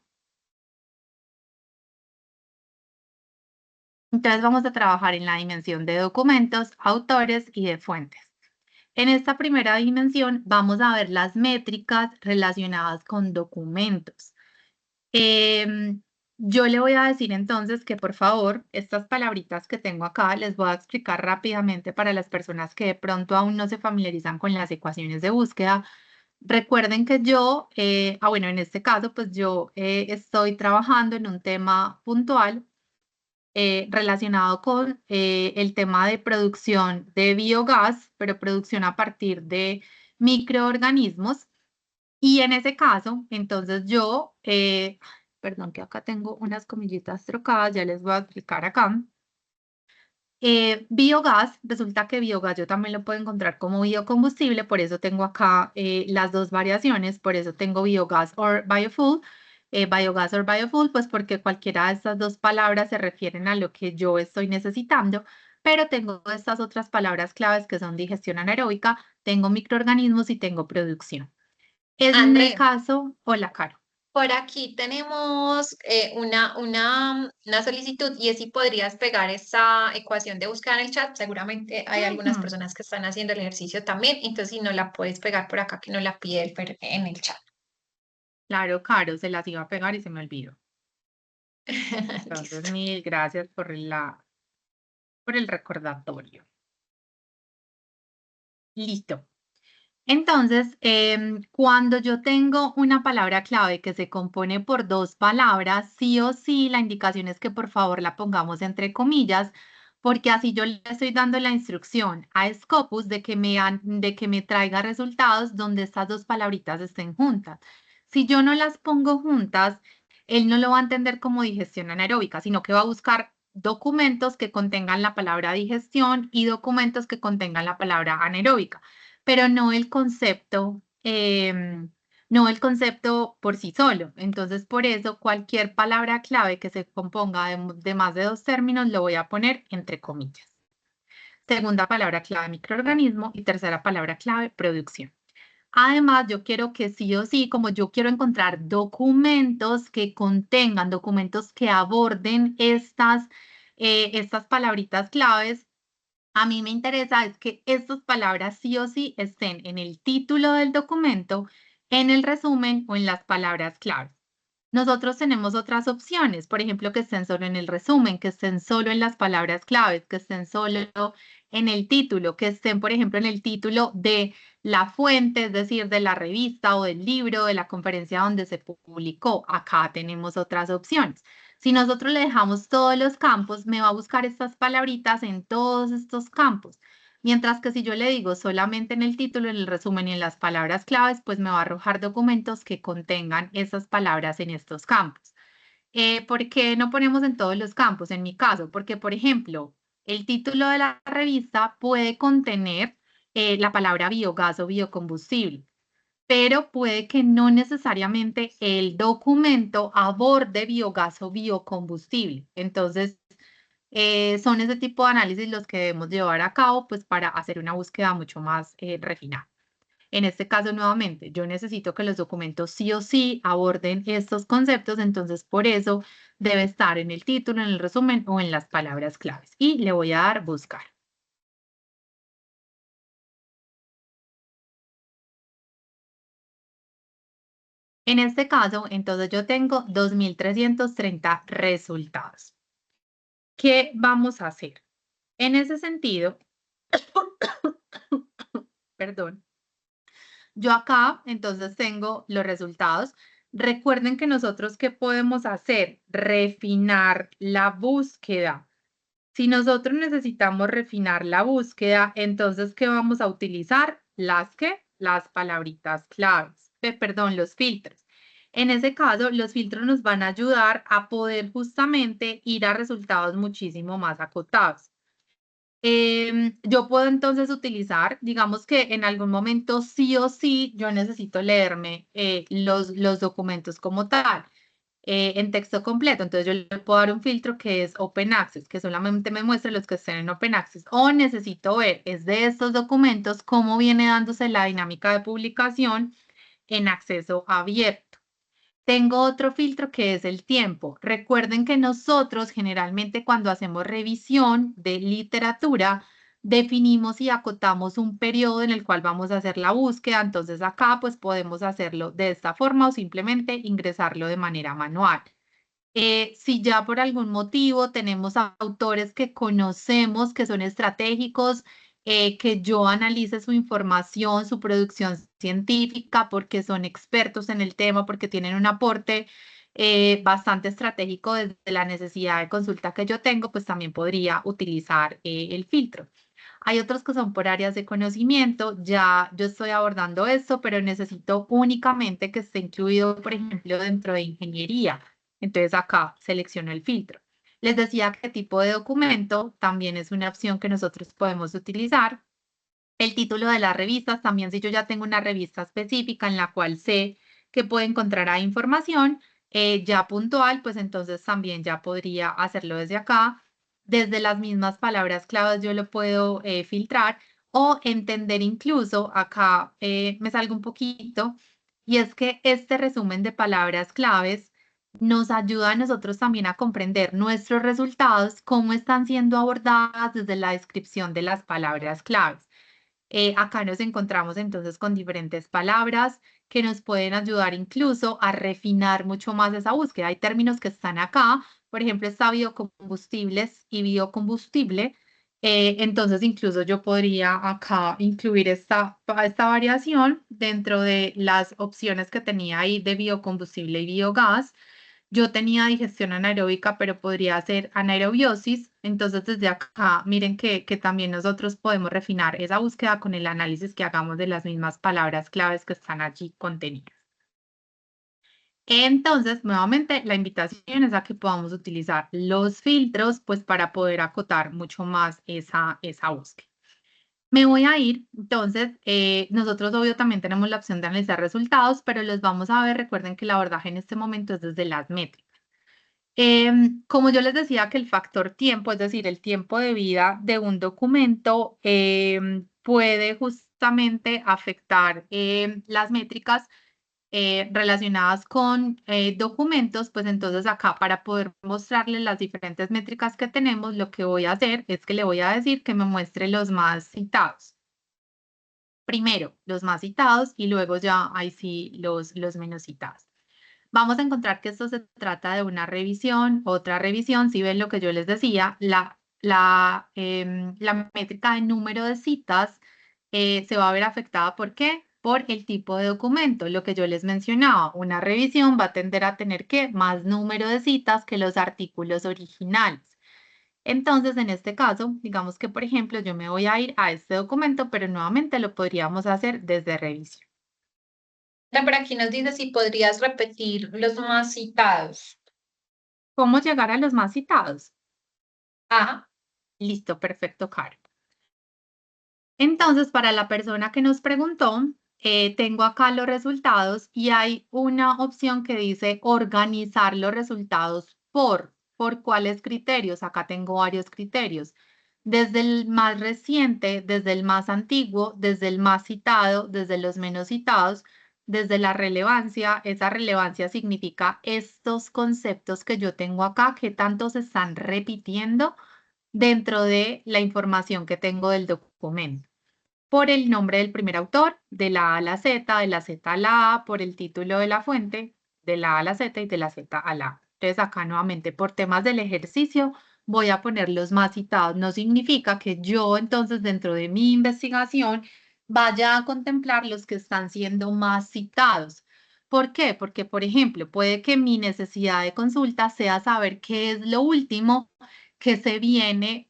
Entonces vamos a trabajar en la dimensión de documentos, autores y de fuentes. En esta primera dimensión vamos a ver las métricas relacionadas con documentos. Yo le voy a decir entonces que por favor, estas palabritas que tengo acá les voy a explicar rápidamente para las personas que de pronto aún no se familiarizan con las ecuaciones de búsqueda. Recuerden que yo, bueno, en este caso, pues yo estoy trabajando en un tema puntual relacionado con el tema de producción de biogás, pero producción a partir de microorganismos. Y en ese caso, entonces yo, perdón que acá tengo unas comillitas trocadas, ya les voy a explicar acá. Biogás, resulta que biogás yo también lo puedo encontrar como biocombustible, por eso tengo acá las dos variaciones, por eso tengo biogás or biofuel, biogás or biofuel, pues porque cualquiera de estas dos palabras se refieren a lo que yo estoy necesitando, pero tengo estas otras palabras claves que son digestión anaeróbica, tengo microorganismos y tengo producción. En el Andrea, caso, hola, Caro. Por aquí tenemos una solicitud y es si podrías pegar esa ecuación de búsqueda en el chat. Seguramente hay algunas Ujú. personas que están haciendo el ejercicio también, entonces si no la puedes pegar por acá, que no la pide en el chat. Claro, Caro, se las iba a pegar y se me olvidó. Entonces, Listo. mil gracias por el recordatorio. Listo. Entonces, cuando yo tengo una palabra clave que se compone por dos palabras, sí o sí, la indicación es que por favor la pongamos entre comillas, porque así yo le estoy dando la instrucción a Scopus de que me traiga resultados donde estas dos palabritas estén juntas. Si yo no las pongo juntas, él no lo va a entender como digestión anaeróbica, sino que va a buscar documentos que contengan la palabra digestión y documentos que contengan la palabra anaeróbica, pero no el concepto por sí solo. Entonces, por eso, cualquier palabra clave que se componga de más de dos términos lo voy a poner entre comillas. Segunda palabra clave, microorganismo, y tercera palabra clave, producción. Además, yo quiero que sí o sí, como yo quiero encontrar documentos que contengan, documentos que aborden estas palabritas claves, a mí me interesa es que estas palabras sí o sí estén en el título del documento, en el resumen o en las palabras claves. Nosotros tenemos otras opciones, por ejemplo, que estén solo en el resumen, que estén solo en las palabras claves, que estén solo en el título, que estén, por ejemplo, en el título de la fuente, es decir, de la revista o del libro, de la conferencia donde se publicó. Acá tenemos otras opciones. Si nosotros le dejamos todos los campos, me va a buscar estas palabritas en todos estos campos. Mientras que si yo le digo solamente en el título, en el resumen y en las palabras claves, pues me va a arrojar documentos que contengan esas palabras en estos campos. ¿Por qué no ponemos en todos los campos? En mi caso, porque, por ejemplo, el título de la revista puede contener la palabra biogás o biocombustible, pero puede que no necesariamente el documento aborde biogás o biocombustible. Entonces, son ese tipo de análisis los que debemos llevar a cabo, pues para hacer una búsqueda mucho más refinada. En este caso, nuevamente, yo necesito que los documentos sí o sí aborden estos conceptos, entonces por eso debe estar en el título, en el resumen o en las palabras claves. Y le voy a dar buscar. En este caso, entonces yo tengo 2.330 resultados. ¿Qué vamos a hacer? En ese sentido, perdón, yo acá entonces tengo los resultados. Recuerden que nosotros, ¿qué podemos hacer? Refinar la búsqueda. Si nosotros necesitamos refinar la búsqueda, entonces, ¿qué vamos a utilizar? Las palabritas claves, perdón, los filtros. En ese caso, los filtros nos van a ayudar a poder justamente ir a resultados muchísimo más acotados. Yo puedo entonces utilizar, digamos que en algún momento sí o sí yo necesito leerme los documentos como tal, en texto completo. Entonces yo le puedo dar un filtro que es Open Access, que solamente me muestre los que estén en Open Access. O necesito ver, es de estos documentos, cómo viene dándose la dinámica de publicación en acceso abierto. Tengo otro filtro que es el tiempo. Recuerden que nosotros generalmente cuando hacemos revisión de literatura, definimos y acotamos un periodo en el cual vamos a hacer la búsqueda. Entonces acá pues podemos hacerlo de esta forma o simplemente ingresarlo de manera manual. Si ya por algún motivo tenemos autores que conocemos, que son estratégicos, que yo analice su información, su producción científica, porque son expertos en el tema, porque tienen un aporte bastante estratégico desde la necesidad de consulta que yo tengo, pues también podría utilizar el filtro. Hay otros que son por áreas de conocimiento, ya yo estoy abordando esto, pero necesito únicamente que esté incluido, por ejemplo, dentro de ingeniería. Entonces acá selecciono el filtro. Les decía que tipo de documento también es una opción que nosotros podemos utilizar. El título de las revistas, también si yo ya tengo una revista específica en la cual sé que puedo encontrar ahí información ya puntual, pues entonces también ya podría hacerlo desde acá. Desde las mismas palabras claves yo lo puedo filtrar o entender incluso, acá me salgo un poquito Y es que este resumen de palabras claves nos ayuda a nosotros también a comprender nuestros resultados, cómo están siendo abordadas desde la descripción de las palabras claves. Acá nos encontramos entonces con diferentes palabras que nos pueden ayudar incluso a refinar mucho más esa búsqueda. Hay términos que están acá, por ejemplo, está biocombustibles y biocombustible. Entonces, incluso yo podría acá incluir esta variación dentro de las opciones que tenía ahí de biocombustible y biogás. Yo tenía digestión anaeróbica, pero podría hacer anaerobiosis. Entonces, desde acá, miren que también nosotros podemos refinar esa búsqueda con el análisis que hagamos de las mismas palabras claves que están allí contenidas. Entonces, nuevamente, la invitación es a que podamos utilizar los filtros, pues, para poder acotar mucho más esa búsqueda. Me voy a ir, entonces, nosotros obvio también tenemos la opción de analizar resultados, pero los vamos a ver. Recuerden que el abordaje en este momento es desde las métricas. Como yo les decía que el factor tiempo, es decir, el tiempo de vida de un documento, puede justamente afectar las métricas relacionadas con documentos, pues entonces acá para poder mostrarles las diferentes métricas que tenemos, lo que voy a hacer es que le voy a decir que me muestre los más citados. Primero, los más citados y luego ya ahí sí los menos citados. Vamos a encontrar que esto se trata de una revisión, otra revisión. Si ven lo que yo les decía, la métrica de número de citas se va a ver afectada. ¿Por qué? Por el tipo de documento. Lo que yo les mencionaba, una revisión va a tender a tener que más número de citas que los artículos originales. Entonces, en este caso, digamos que, por ejemplo, yo me voy a ir a este documento, pero nuevamente lo podríamos hacer desde revisión. Por aquí nos dice si podrías repetir los más citados. ¿Cómo llegar a los más citados? Ajá. Listo, perfecto, Caro. Entonces, para la persona que nos preguntó, tengo acá los resultados y hay una opción que dice organizar los resultados ¿por cuáles criterios? Acá tengo varios criterios. Desde el más reciente, desde el más antiguo, desde el más citado, desde los menos citados, desde la relevancia. Esa relevancia significa estos conceptos que yo tengo acá, que tanto se están repitiendo dentro de la información que tengo del documento. Por el nombre del primer autor, de la A a la Z, de la Z a la A, por el título de la fuente, de la A a la Z y de la Z a la A. Entonces acá nuevamente por temas del ejercicio voy a poner los más citados. No significa que yo entonces dentro de mi investigación vaya a contemplar los que están siendo más citados. ¿Por qué? Porque, por ejemplo, puede que mi necesidad de consulta sea saber qué es lo último que se viene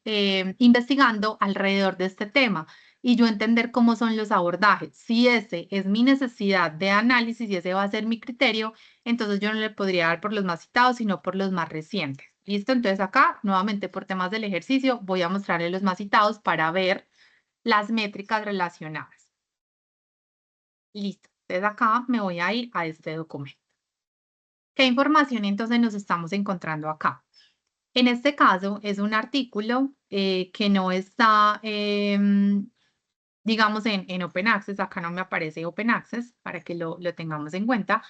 investigando alrededor de este tema y yo entender cómo son los abordajes. Si ese es mi necesidad de análisis y ese va a ser mi criterio, entonces yo no le podría dar por los más citados, sino por los más recientes. ¿Listo? Entonces acá, nuevamente por temas del ejercicio, voy a mostrarle los más citados para ver las métricas relacionadas. Listo. Entonces acá me voy a ir a este documento. ¿Qué información entonces nos estamos encontrando acá? En este caso es un artículo que no está, digamos, en Open Access. Acá no me aparece Open Access para que lo tengamos en cuenta.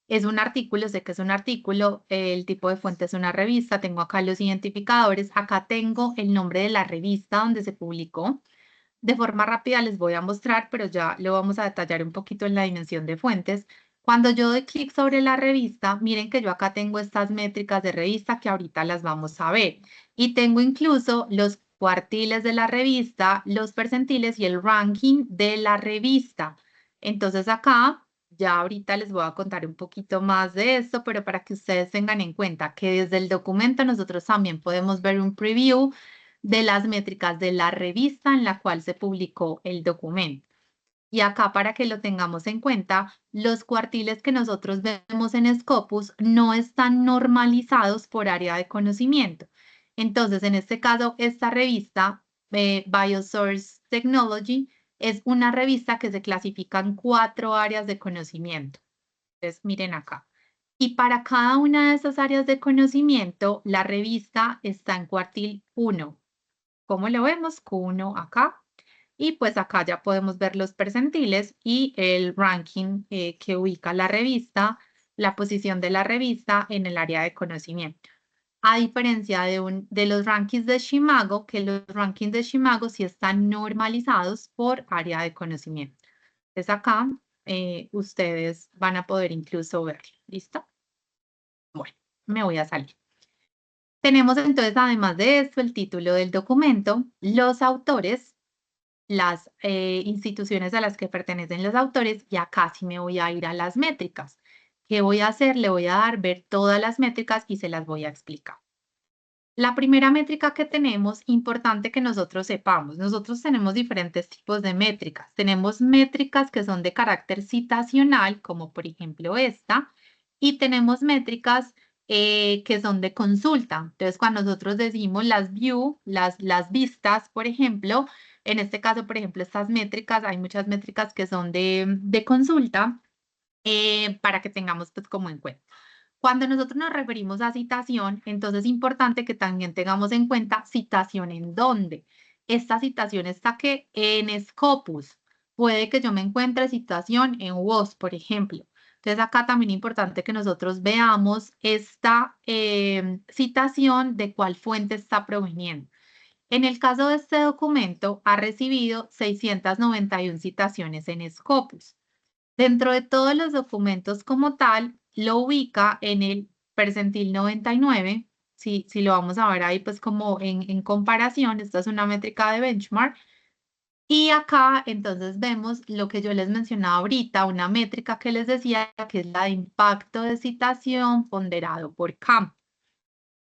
Es un artículo, sé que es un artículo, el tipo de fuente es una revista, tengo acá los identificadores, acá tengo el nombre de la revista donde se publicó. De forma rápida les voy a mostrar, pero ya lo vamos a detallar un poquito en la dimensión de fuentes. Cuando yo doy clic sobre la revista, miren que yo acá tengo estas métricas de revista que ahorita las vamos a ver. Y tengo incluso los cuartiles de la revista, los percentiles y el ranking de la revista. Entonces acá, ya ahorita les voy a contar un poquito más de esto, pero para que ustedes tengan en cuenta que desde el documento nosotros también podemos ver un preview de las métricas de la revista en la cual se publicó el documento. Y acá, para que lo tengamos en cuenta, los cuartiles que nosotros vemos en Scopus no están normalizados por área de conocimiento. Entonces, en este caso, esta revista, Biosource Technology, es una revista que se clasifica en 4 áreas de conocimiento. Entonces, miren acá. Y para cada una de esas áreas de conocimiento, la revista está en cuartil 1. ¿Cómo lo vemos? Q1 acá. Y pues acá ya podemos ver los percentiles y el ranking que ubica la revista, la posición de la revista en el área de conocimiento. A diferencia de los rankings de Shimago, que los rankings de Shimago sí están normalizados por área de conocimiento. Entonces acá ustedes van a poder incluso verlo. ¿Listo? Bueno, me voy a salir. Tenemos entonces, además de esto, el título del documento, los autores, las instituciones a las que pertenecen los autores, y acá sí me voy a ir a las métricas. ¿Qué voy a hacer? Le voy a dar ver todas las métricas y se las voy a explicar. La primera métrica que tenemos, importante que nosotros sepamos, nosotros tenemos diferentes tipos de métricas. Tenemos métricas que son de carácter citacional, como por ejemplo esta, y tenemos métricas que son de consulta. Entonces, cuando nosotros decimos las view, las vistas, por ejemplo, en este caso, por ejemplo, estas métricas, hay muchas métricas que son de consulta para que tengamos pues como en cuenta. Cuando nosotros nos referimos a citación, entonces es importante que también tengamos en cuenta citación en dónde. Esta citación está que en Scopus. Puede que yo me encuentre citación en WOS, por ejemplo. Entonces acá también es importante que nosotros veamos esta citación de cuál fuente está proveniendo. En el caso de este documento, ha recibido 691 citaciones en Scopus. Dentro de todos los documentos como tal, lo ubica en el percentil 99. Si lo vamos a ver ahí, pues como en comparación, esta es una métrica de benchmark. Y acá entonces vemos lo que yo les mencionaba ahorita, una métrica que les decía que es la de impacto de citación ponderado por campo.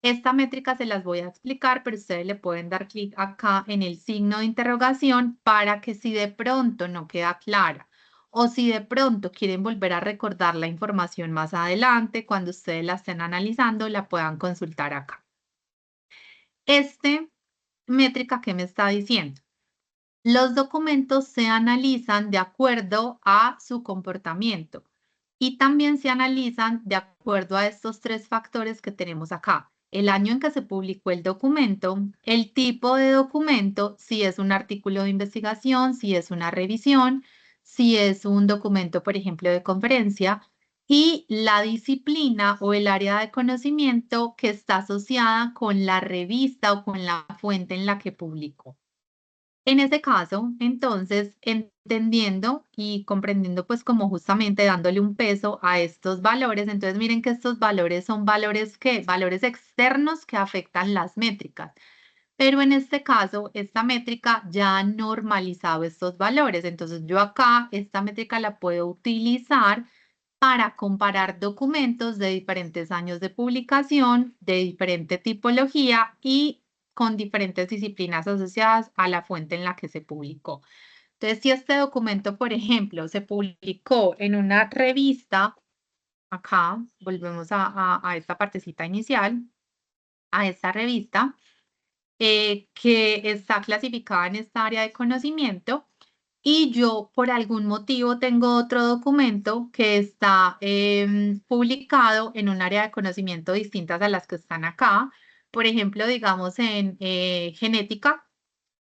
Esta métrica se las voy a explicar, pero ustedes le pueden dar clic acá en el signo de interrogación para que si de pronto no queda clara o si de pronto quieren volver a recordar la información más adelante, cuando ustedes la estén analizando, la puedan consultar acá. Este métrica, ¿qué me está diciendo? Los documentos se analizan de acuerdo a su comportamiento y también se analizan de acuerdo a estos tres factores que tenemos acá. El año en que se publicó el documento, el tipo de documento, si es un artículo de investigación, si es una revisión, si es un documento, por ejemplo, de conferencia, y la disciplina o el área de conocimiento que está asociada con la revista o con la fuente en la que publicó. En ese caso, entonces, entendiendo y comprendiendo, pues como justamente dándole un peso a estos valores, entonces miren que estos valores son valores externos que afectan las métricas. Pero en este caso, esta métrica ya ha normalizado estos valores. Entonces yo acá, esta métrica la puedo utilizar para comparar documentos de diferentes años de publicación, de diferente tipología y con diferentes disciplinas asociadas a la fuente en la que se publicó. Entonces, si este documento, por ejemplo, se publicó en una revista, acá volvemos a esta partecita inicial, a esta revista, que está clasificada en esta área de conocimiento, y yo por algún motivo tengo otro documento que está publicado en un área de conocimiento distintas a las que están acá. Por ejemplo, digamos en genética,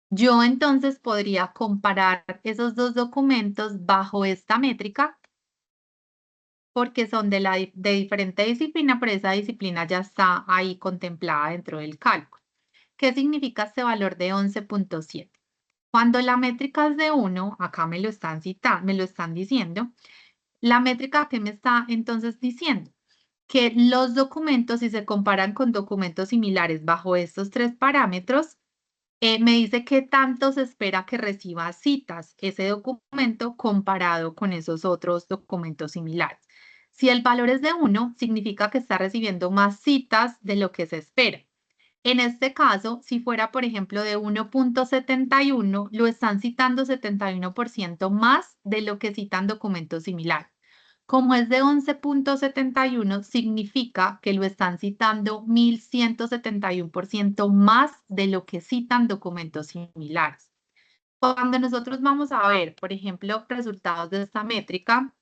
yo entonces podría comparar esos dos documentos bajo esta métrica porque son de diferente disciplina, pero esa disciplina ya está ahí contemplada dentro del cálculo. ¿Qué significa este valor de 11.7? Cuando la métrica es de 1, acá me lo están citando, me lo están diciendo, la métrica que me está entonces diciendo que los documentos, si se comparan con documentos similares bajo estos tres parámetros, me dice qué tanto se espera que reciba citas ese documento comparado con esos otros documentos similares. Si el valor es de 1, significa que está recibiendo más citas de lo que se espera. En este caso, si fuera, por ejemplo, de 1.71, lo están citando 71% más de lo que citan documentos similares. Como es de 11.71, significa que lo están citando 1.171% más de lo que citan documentos similares. Cuando nosotros vamos a ver, por ejemplo, resultados de esta métrica,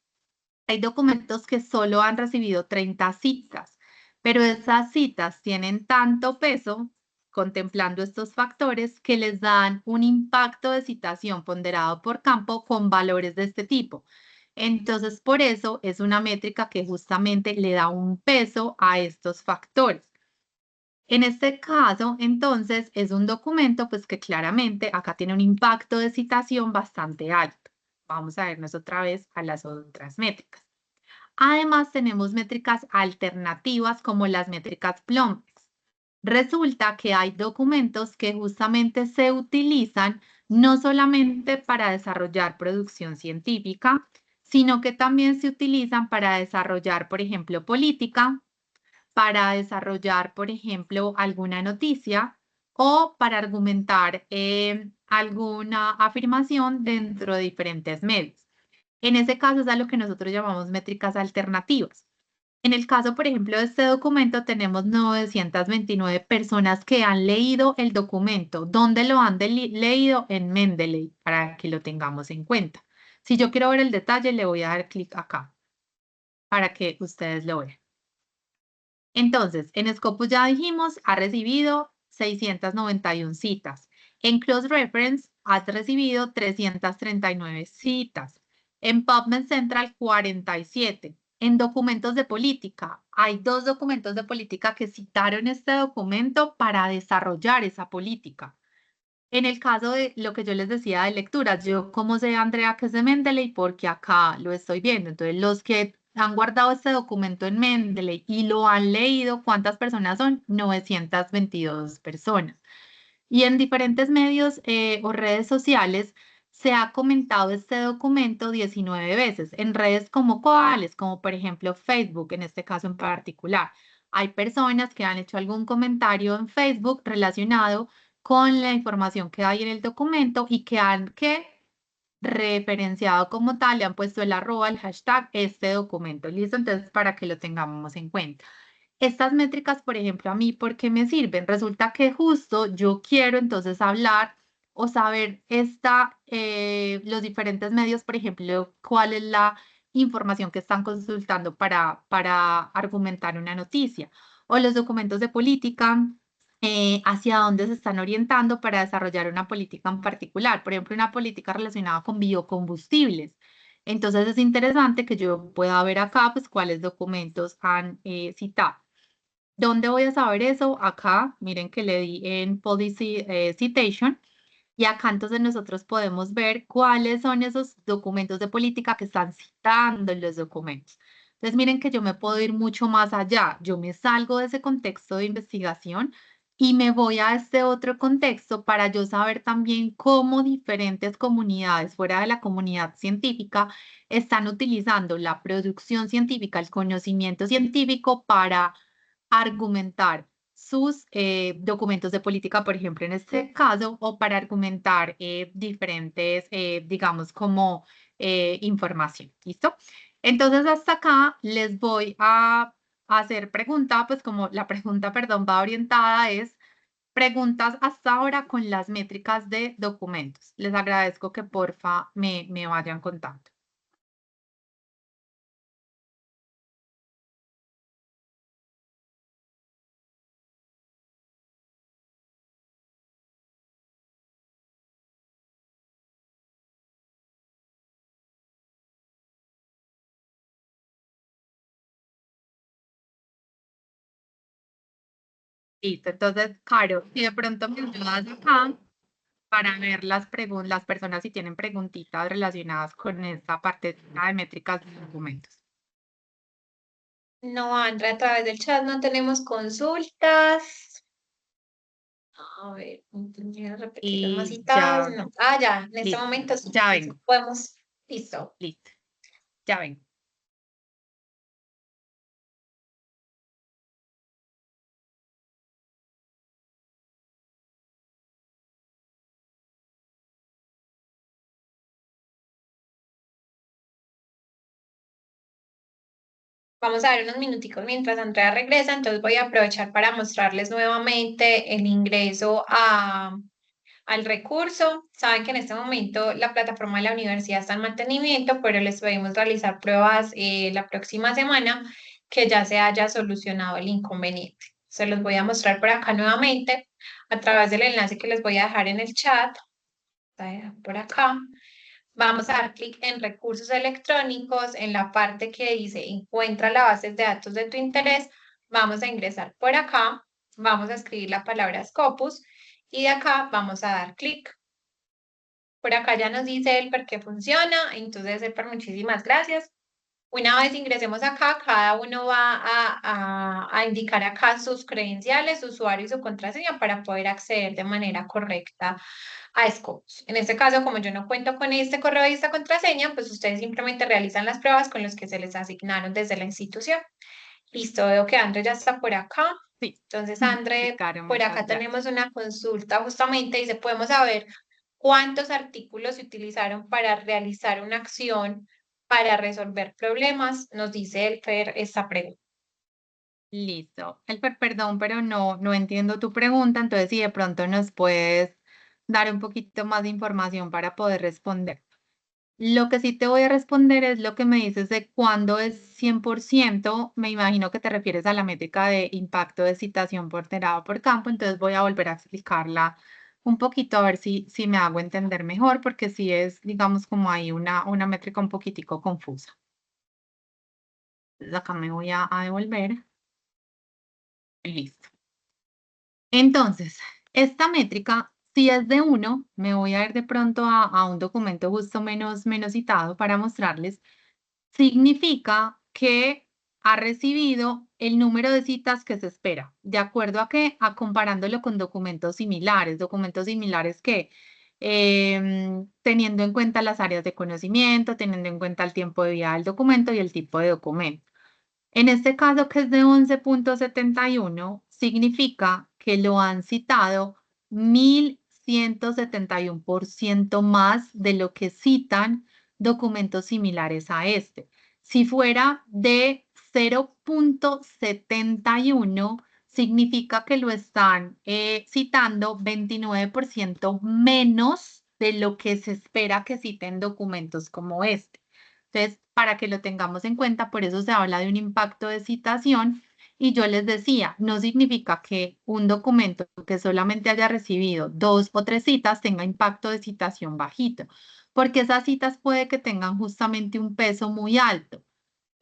hay documentos que solo han recibido 30 citas, pero esas citas tienen tanto peso contemplando estos factores que les dan un impacto de citación ponderado por campo con valores de este tipo. Entonces, por eso es una métrica que justamente le da un peso a estos factores. En este caso, entonces, es un documento pues que claramente acá tiene un impacto de citación bastante alto. Vamos a vernos otra vez a las otras métricas. Además, tenemos métricas alternativas como las métricas Plumbex. Resulta que hay documentos que justamente se utilizan no solamente para desarrollar producción científica, sino que también se utilizan para desarrollar, por ejemplo, política, para desarrollar, por ejemplo, alguna noticia o para argumentar alguna afirmación dentro de diferentes medios. En ese caso es a lo que nosotros llamamos métricas alternativas. En el caso, por ejemplo, de este documento, tenemos 929 personas que han leído el documento. ¿Dónde lo han leído? En Mendeley, para que lo tengamos en cuenta. Si yo quiero ver el detalle, le voy a dar clic acá para que ustedes lo vean. Entonces, en Scopus ya dijimos, ha recibido 691 citas. En Cross Reference, has recibido 339 citas. En PubMed Central, 47. En documentos de política, hay 2 documentos de política que citaron este documento para desarrollar esa política. En el caso de lo que yo les decía de lecturas, yo como sé, Andrea, que es de Mendeley, porque acá lo estoy viendo. Entonces, los que han guardado este documento en Mendeley y lo han leído, ¿cuántas personas son? 922 personas. Y en diferentes medios o redes sociales se ha comentado este documento 19 veces, en redes como cuáles, como por ejemplo Facebook, en este caso en particular. Hay personas que han hecho algún comentario en Facebook relacionado con la información que hay en el documento y que han referenciado como tal, le han puesto el arroba, el hashtag, este documento. ¿Listo? Entonces, para que lo tengamos en cuenta. Estas métricas, por ejemplo, a mí, ¿por qué me sirven? Resulta que justo yo quiero entonces hablar o saber los diferentes medios, por ejemplo, cuál es la información que están consultando para argumentar una noticia, o los documentos de política, hacia dónde se están orientando para desarrollar una política en particular, por ejemplo, una política relacionada con biocombustibles. Entonces es interesante que yo pueda ver acá, pues, cuáles documentos han citado. ¿Dónde voy a saber eso? Acá, miren que le di en Policy Citation y acá entonces nosotros podemos ver cuáles son esos documentos de política que están citando en los documentos. Entonces miren que yo me puedo ir mucho más allá. Yo me salgo de ese contexto de investigación y me voy a este otro contexto para yo saber también cómo diferentes comunidades fuera de la comunidad científica están utilizando la producción científica, el conocimiento científico para argumentar sus documentos de política, por ejemplo, en este caso, o para argumentar diferentes, digamos, como información. ¿Listo? Entonces, hasta acá les voy a hacer pregunta, pues como la pregunta, perdón, va orientada es preguntas hasta ahora con las métricas de documentos. Les agradezco que porfa me vayan contando. Listo, entonces, Caro, si de pronto me ayudas acá para ver las personas si tienen preguntitas relacionadas con esta parte de métricas de documentos. No, Andrea, a través del chat no tenemos consultas. A ver, voy a repetir las más Y citadas. ya, No. Ah, ya, en este listo, momento sí. ya Entonces vengo, podemos. Listo. listo, ya vengo. Vamos a ver unos minuticos mientras Andrea regresa. Entonces voy a aprovechar para mostrarles nuevamente el ingreso al recurso. Saben que en este momento la plataforma de la universidad está en mantenimiento, pero les pedimos realizar pruebas la próxima semana que ya se haya solucionado el inconveniente. Se los voy a mostrar por acá nuevamente a través del enlace que les voy a dejar en el chat. Por acá. Vamos a dar clic en recursos electrónicos, en la parte que dice encuentra la base de datos de tu interés. Vamos a ingresar por acá, vamos a escribir la palabra Scopus y de acá vamos a dar clic. Por acá ya nos dice el por qué funciona, entonces Elper, muchísimas gracias. Una vez ingresemos acá, cada uno va a indicar acá sus credenciales, su usuario y su contraseña para poder acceder de manera correcta a Scopus. En este caso, como yo no cuento con este correo y esta contraseña, pues ustedes simplemente realizan las pruebas con los que se les asignaron desde la institución. Listo, veo que André ya está por acá. Sí, Entonces, sí, André, Caro, por muchas acá gracias. tenemos una consulta justamente y se podemos saber cuántos artículos se utilizaron para realizar una acción para resolver problemas, nos dice el FER esta pregunta. Listo. Perdón, pero no entiendo tu pregunta, entonces si de pronto nos puedes dar un poquito más de información para poder responder. Lo que sí te voy a responder es lo que me dices de cuándo es 100%. Me imagino que te refieres a la métrica de impacto de citación por terado por campo, entonces voy a volver a explicarla un poquito a ver si me hago entender mejor, porque sí es, digamos, como ahí una métrica un poquitico confusa. Entonces acá me voy a devolver. Listo. Entonces, esta métrica, si es de 1, me voy a ir de pronto a un documento justo menos citado para mostrarles. Significa que ha recibido el número de citas que se espera, ¿de acuerdo a qué? A comparándolo con documentos similares que, teniendo en cuenta las áreas de conocimiento, teniendo en cuenta el tiempo de vida del documento y el tipo de documento. En este caso, que es de 11.71, significa que lo han citado 1.171% más de lo que citan documentos similares a este. Si fuera de 0.71, significa que lo están citando 29% menos de lo que se espera que citen documentos como este. Entonces, para que lo tengamos en cuenta, por eso se habla de un impacto de citación. Y yo les decía, no significa que un documento que solamente haya recibido 2 o 3 citas tenga impacto de citación bajito, porque esas citas puede que tengan justamente un peso muy alto.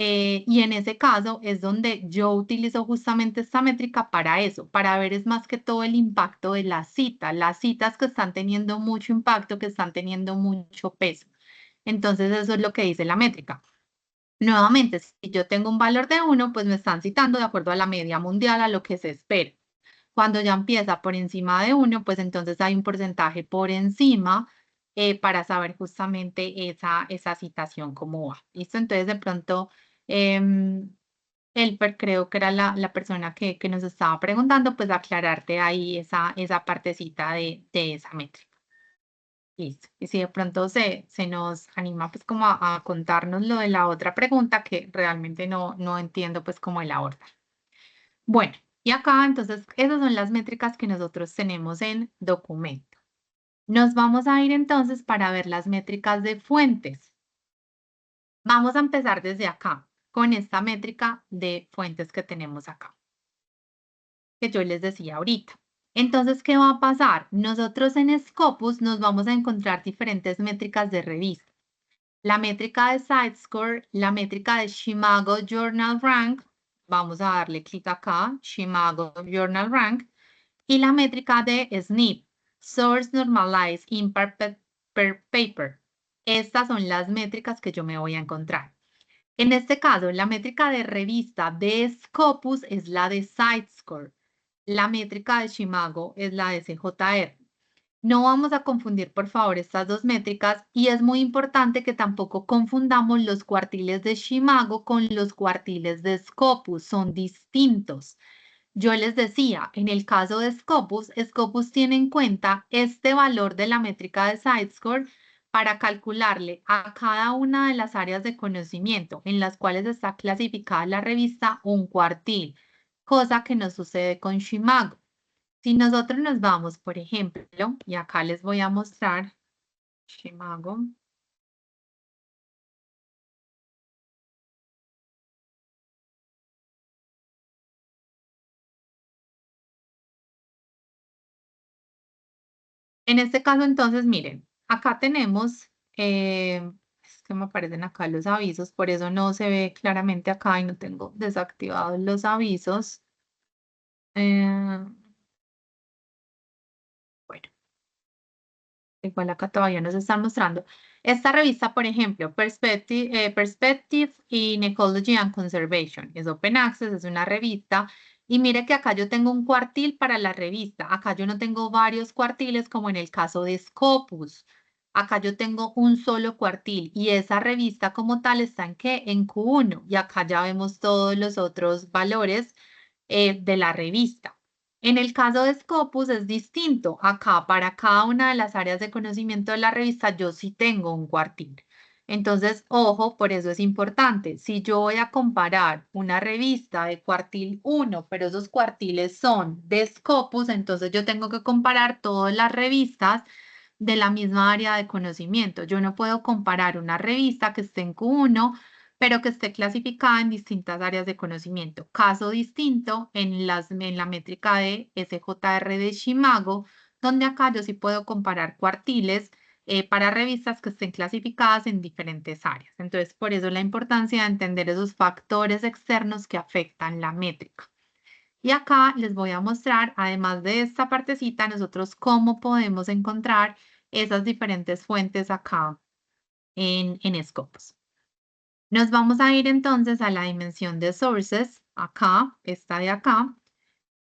Y en ese caso es donde yo utilizo justamente esta métrica para eso, para ver es más que todo el impacto de la cita, las citas que están teniendo mucho impacto, que están teniendo mucho peso. Entonces, eso es lo que dice la métrica. Nuevamente, si yo tengo un valor de 1, pues me están citando de acuerdo a la media mundial, a lo que se espera. Cuando ya empieza por encima de 1, pues entonces hay un porcentaje por encima para saber justamente esa citación cómo va. ¿Listo? Entonces, de pronto, Elper creo que era la persona que nos estaba preguntando, pues aclararte ahí esa partecita de esa métrica. Listo. Y si de pronto se nos anima pues como a contarnos lo de la otra pregunta que realmente no entiendo pues como el orden. Bueno, y acá entonces esas son las métricas que nosotros tenemos en documento. Nos vamos a ir entonces para ver las métricas de fuentes. Vamos a empezar desde acá con esta métrica de fuentes que tenemos acá, que yo les decía ahorita. Entonces, ¿qué va a pasar? Nosotros en Scopus nos vamos a encontrar diferentes métricas de revista. La métrica de SiteScore, la métrica de Shimago Journal Rank, vamos a darle clic acá, Shimago Journal Rank, y la métrica de SNP, Source Normalized Impact per Paper. Estas son las métricas que yo me voy a encontrar. En este caso, la métrica de revista de Scopus es la de SiteScore. La métrica de Shimago es la de CJR. No vamos a confundir, por favor, estas dos métricas y es muy importante que tampoco confundamos los cuartiles de Shimago con los cuartiles de Scopus, son distintos. Yo les decía, en el caso de Scopus, Scopus tiene en cuenta este valor de la métrica de SiteScore para calcularle a cada una de las áreas de conocimiento en las cuales está clasificada la revista un cuartil, cosa que no sucede con Shimago. Si nosotros nos vamos, por ejemplo, y acá les voy a mostrar Shimago. En este caso, entonces, miren, acá tenemos, es que me aparecen acá los avisos, por eso no se ve claramente acá y no tengo desactivados los avisos. Eh, bueno, igual acá todavía nos están mostrando. Esta revista, por ejemplo, Perspective in Ecology and Conservation, es Open Access, es una revista. Y mire que acá yo tengo un cuartil para la revista. Acá yo no tengo varios cuartiles como en el caso de Scopus. Acá yo tengo un solo cuartil y esa revista como tal está en ¿qué? En Q1. Y acá ya vemos todos los otros valores de la revista. En el caso de Scopus es distinto. Acá, para cada una de las áreas de conocimiento de la revista, yo sí tengo un cuartil. Entonces, ojo, por eso es importante. Si yo voy a comparar una revista de cuartil 1, pero esos cuartiles son de Scopus, entonces yo tengo que comparar todas las revistas de la misma área de conocimiento. Yo no puedo comparar una revista que esté en Q1 pero que esté clasificada en distintas áreas de conocimiento. Caso distinto en la métrica de SJR de Shimago, donde acá yo sí puedo comparar cuartiles para revistas que estén clasificadas en diferentes áreas. Entonces, por eso la importancia de entender esos factores externos que afectan la métrica. Y acá les voy a mostrar, además de esta partecita, nosotros cómo podemos encontrar esas diferentes fuentes acá en Scopus. Nos vamos a ir entonces a la dimensión de sources, acá, esta de acá,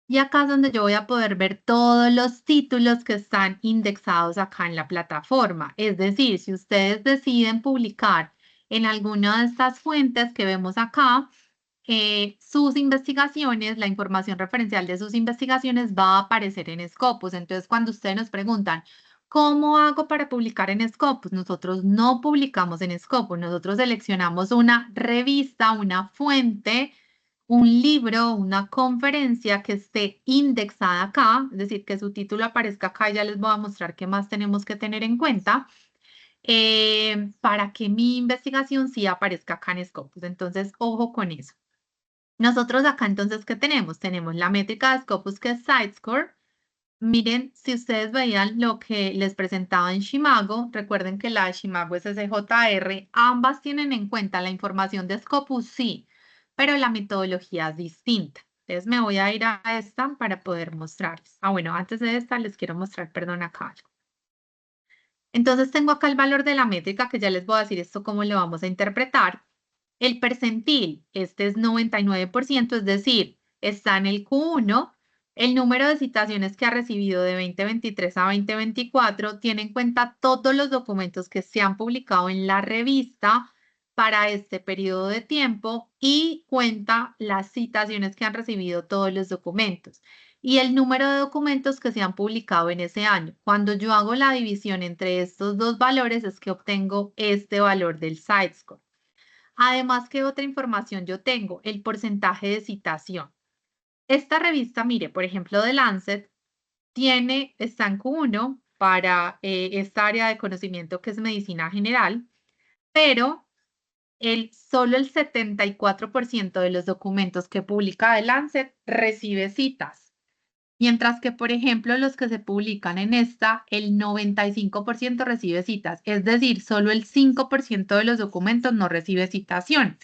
y acá es donde yo voy a poder ver todos los títulos que están indexados acá en la plataforma. Es decir, si ustedes deciden publicar en alguna de estas fuentes que vemos acá, sus investigaciones, la información referencial de sus investigaciones va a aparecer en Scopus. Entonces, cuando ustedes nos preguntan, ¿cómo hago para publicar en Scopus? Nosotros no publicamos en Scopus, nosotros seleccionamos una revista, una fuente, un libro, una conferencia que esté indexada acá, es decir, que su título aparezca acá y ya les voy a mostrar qué más tenemos que tener en cuenta para que mi investigación sí aparezca acá en Scopus. Entonces, ojo con eso. Nosotros acá entonces, ¿qué tenemos? Tenemos la métrica de Scopus que es SiteScore. Miren, si ustedes veían lo que les presentaba en Shimago, recuerden que la de Shimago es SJR, ambas tienen en cuenta la información de Scopus, sí, pero la metodología es distinta. Entonces me voy a ir a esta para poder mostrarles. Ah, bueno, antes de esta les quiero mostrar, perdón, acá algo. Entonces tengo acá el valor de la métrica que ya les voy a decir esto cómo lo vamos a interpretar. El percentil, este es 99%, es decir, está en el Q1. El número de citaciones que ha recibido de 2023 a 2024 tiene en cuenta todos los documentos que se han publicado en la revista para este periodo de tiempo y cuenta las citaciones que han recibido todos los documentos y el número de documentos que se han publicado en ese año. Cuando yo hago la división entre estos dos valores es que obtengo este valor del SiteScore. Además, ¿qué otra información yo tengo? El porcentaje de citación. Esta revista, mire, por ejemplo, de Lancet, está en Q1 para esta área de conocimiento que es medicina general, pero solo el 74% de los documentos que publica The Lancet recibe citas. Mientras que, por ejemplo, los que se publican en esta, el 95% recibe citas. Es decir, solo el 5% de los documentos no recibe citación.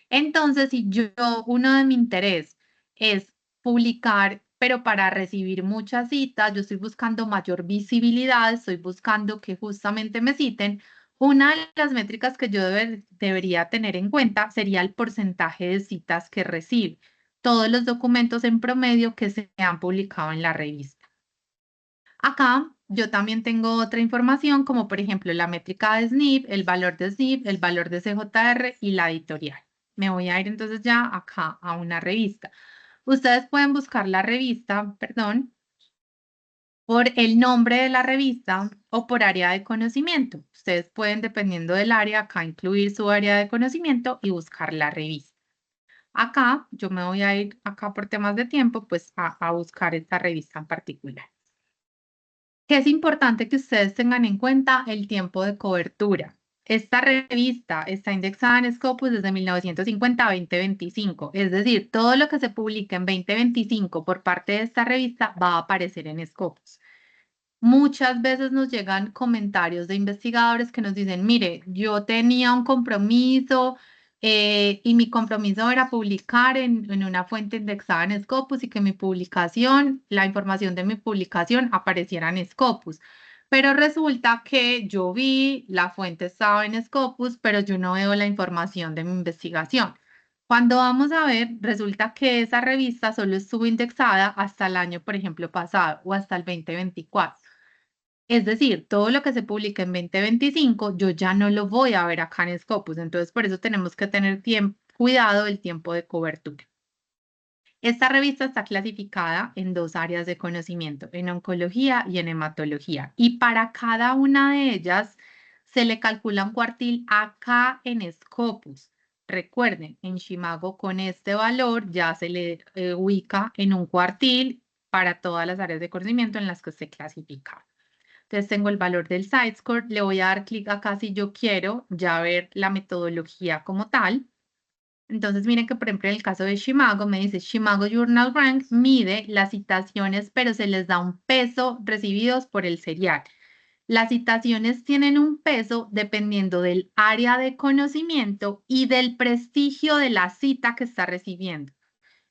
Entonces, si uno de mi interés es publicar, pero para recibir muchas citas, yo estoy buscando mayor visibilidad, estoy buscando que justamente me citen. Una de las métricas que yo debería tener en cuenta sería el porcentaje de citas que recibe todos los documentos en promedio que se han publicado en la revista. Acá yo también tengo otra información, como por ejemplo la métrica de SNP, el valor de SNP, el valor de CJR y la editorial. Me voy a ir entonces ya acá a una revista. Ustedes pueden buscar la revista, perdón, por el nombre de la revista o por área de conocimiento. Ustedes pueden, dependiendo del área, acá incluir su área de conocimiento y buscar la revista. Acá yo me voy a ir acá por temas de tiempo, pues a buscar esta revista en particular. Que es importante que ustedes tengan en cuenta el tiempo de cobertura. Esta revista está indexada en Scopus desde 1950 a 2025, es decir, todo lo que se publique en 2025 por parte de esta revista va a aparecer en Scopus. Muchas veces nos llegan comentarios de investigadores que nos dicen, mire, yo tenía un compromiso y mi compromiso era publicar en una fuente indexada en Scopus y que mi publicación, la información de mi publicación apareciera en Scopus. Pero resulta que yo vi, la fuente estaba en Scopus, pero yo no veo la información de mi investigación. Cuando vamos a ver, resulta que esa revista solo estuvo indexada hasta el año, por ejemplo, pasado o hasta el 2024. Es decir, todo lo que se publica en 2025, yo ya no lo voy a ver acá en Scopus. Entonces, por eso tenemos que tener cuidado del tiempo de cobertura. Esta revista está clasificada en dos áreas de conocimiento, en oncología y en hematología. Y para cada una de ellas se le calcula un cuartil acá en Scopus. Recuerden, en Shimago con este valor ya se le ubica en un cuartil para todas las áreas de conocimiento en las que se clasifica. Entonces tengo el valor del site-score, le voy a dar clic acá si yo quiero ya ver la metodología como tal. Entonces miren que por ejemplo en el caso de Shimago me dice Shimago Journal Rank mide las citaciones pero se les da un peso recibidos por el serial. Las citaciones tienen un peso dependiendo del área de conocimiento y del prestigio de la cita que está recibiendo.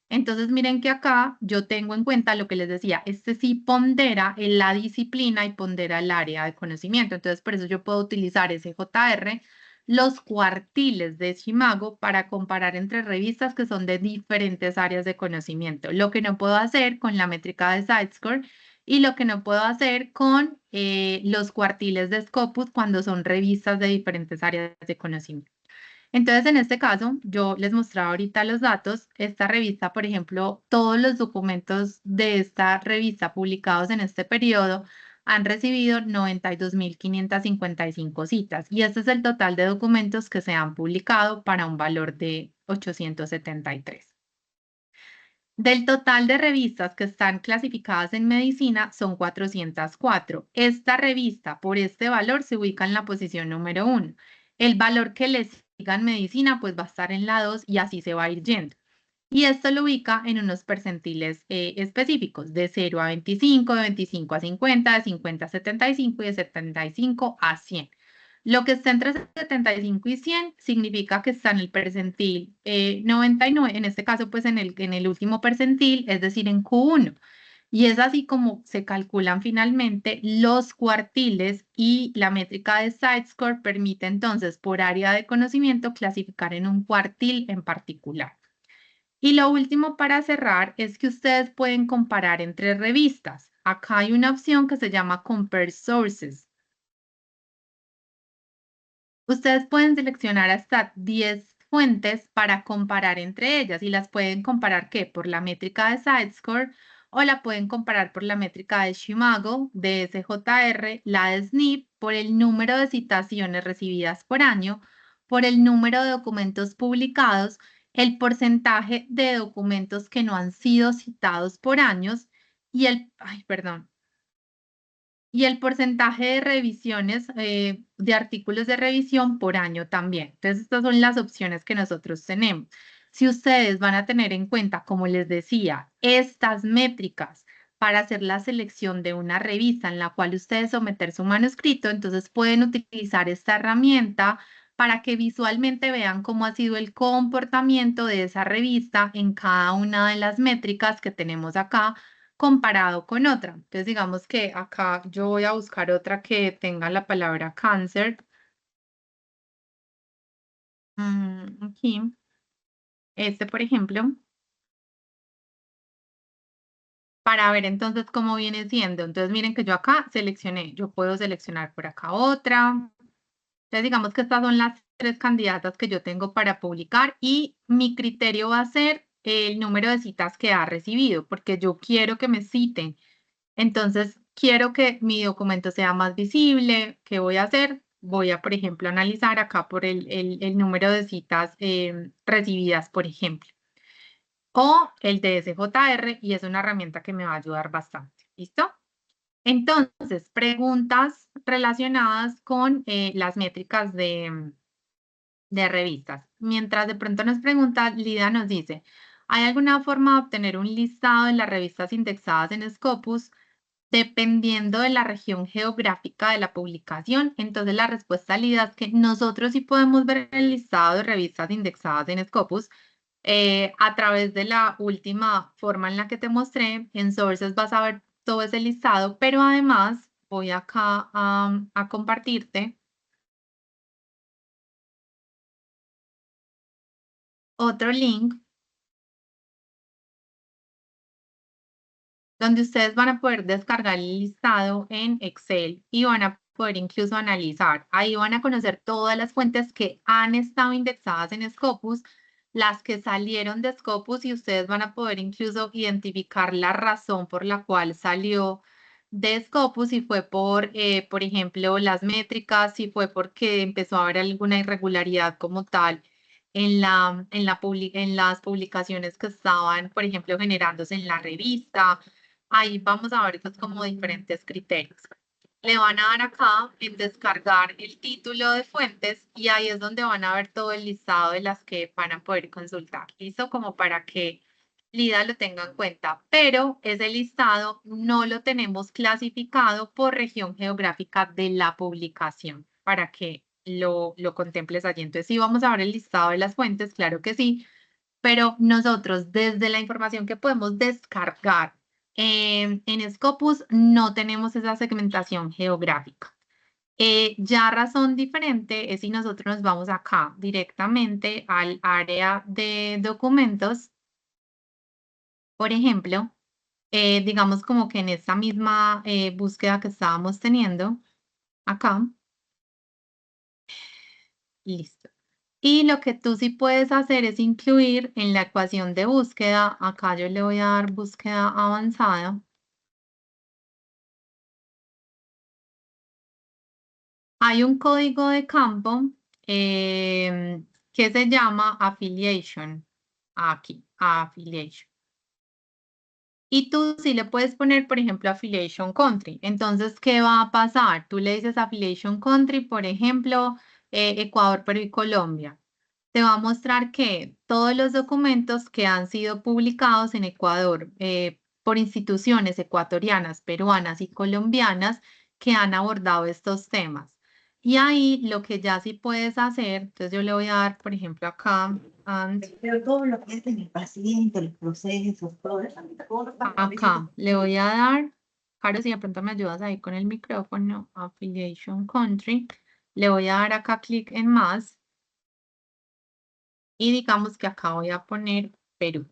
Entonces, miren que acá yo tengo en cuenta lo que les decía, este sí pondera en la disciplina y pondera el área de conocimiento. Entonces, por eso yo puedo utilizar SJR, los cuartiles de Shimago para comparar entre revistas que son de diferentes áreas de conocimiento. Lo que no puedo hacer con la métrica de SiteScore y lo que no puedo hacer con los cuartiles de Scopus cuando son revistas de diferentes áreas de conocimiento. Entonces, en este caso, yo les mostraba ahorita los datos. Esta revista, por ejemplo, todos los documentos de esta revista publicados en este periodo han recibido 92.555 citas y este es el total de documentos que se han publicado para un valor de 873. Del total de revistas que están clasificadas en medicina son 404. Esta revista por este valor se ubica en la posición número 1. El valor que le siga en medicina pues va a estar en la 2 y así se va a ir yendo. Y esto lo ubica en unos percentiles específicos, de 0 a 25, de 25 a 50, de 50 a 75 y de 75 a 100. Lo que está entre 75 y 100 significa que está en el percentil 99, en este caso pues en el último percentil, es decir, en Q1. Y es así como se calculan finalmente los cuartiles y la métrica de SiteScore permite entonces por área de conocimiento clasificar en un cuartil en particular. Y lo último para cerrar es que ustedes pueden comparar entre revistas. Acá hay una opción que se llama Compare Sources. Ustedes pueden seleccionar hasta 10 fuentes para comparar entre ellas y las pueden comparar ¿qué? Por la métrica de SiteScore o la pueden comparar por la métrica de Shimago, de SJR, la de SNP, por el número de citaciones recibidas por año, por el número de documentos publicados, el porcentaje de documentos que no han sido citados por años y el porcentaje de revisiones de artículos de revisión por año también. Entonces, estas son las opciones que nosotros tenemos. Si ustedes van a tener en cuenta, como les decía, estas métricas para hacer la selección de una revista en la cual ustedes someter su manuscrito, entonces pueden utilizar esta herramienta para que visualmente vean cómo ha sido el comportamiento de esa revista en cada una de las métricas que tenemos acá comparado con otra. Entonces, digamos que acá yo voy a buscar otra que tenga la palabra cáncer. Aquí, este, por ejemplo, para ver entonces cómo viene siendo. Entonces, miren que yo acá seleccioné, yo puedo seleccionar por acá otra. Entonces, digamos que estas son las tres candidatas que yo tengo para publicar y mi criterio va a ser el número de citas que ha recibido, porque yo quiero que me citen. Entonces, quiero que mi documento sea más visible. ¿Qué voy a hacer? Voy a, por ejemplo, analizar acá por el número de citas recibidas, por ejemplo, o el de SJR, y es una herramienta que me va a ayudar bastante. ¿Listo? Entonces, preguntas relacionadas con las métricas de revistas. Mientras de pronto nos pregunta, Lida nos dice, ¿hay alguna forma de obtener un listado de las revistas indexadas en Scopus? Dependiendo de la región geográfica de la publicación, entonces la respuesta válida es que nosotros sí podemos ver el listado de revistas indexadas en Scopus a través de la última forma en la que te mostré. En Sources vas a ver todo ese listado, pero además voy acá a compartirte otro link donde ustedes van a poder descargar el listado en Excel y van a poder incluso analizar. Ahí van a conocer todas las fuentes que han estado indexadas en Scopus, las que salieron de Scopus y ustedes van a poder incluso identificar la razón por la cual salió de Scopus, si fue por ejemplo, las métricas, si fue porque empezó a haber alguna irregularidad como tal en las publicaciones que estaban, por ejemplo, generándose en la revista. Ahí vamos a ver estos como diferentes criterios. Le van a dar acá en descargar el título de fuentes y ahí es donde van a ver todo el listado de las que van a poder consultar. Listo, como para que Lida lo tenga en cuenta, pero ese listado no lo tenemos clasificado por región geográfica de la publicación para que lo contemples allí. Entonces, sí, vamos a ver el listado de las fuentes, claro que sí, pero nosotros desde la información que podemos descargar en Scopus no tenemos esa segmentación geográfica. Ya razón diferente es si nosotros nos vamos acá directamente al área de documentos, por ejemplo, digamos como que en esta misma búsqueda que estábamos teniendo acá, listo. Y lo que tú sí puedes hacer es incluir en la ecuación de búsqueda, acá yo le voy a dar búsqueda avanzada. Hay un código de campo que se llama affiliation. Aquí, affiliation. Y tú sí le puedes poner, por ejemplo, affiliation country. Entonces, ¿qué va a pasar? Tú le dices affiliation country, por ejemplo, Ecuador, Perú y Colombia. Te va a mostrar que todos los documentos que han sido publicados en Ecuador por instituciones ecuatorianas, peruanas y colombianas que han abordado estos temas. Y ahí lo que ya sí puedes hacer, entonces yo le voy a dar, por ejemplo, acá, Pero todo lo que es en el paciente, los procesos, todo eso, todo lo que acá le voy a dar, Caro, si de pronto me ayudas ahí con el micrófono, Affiliation Country, le voy a dar acá clic en más y digamos que acá voy a poner Perú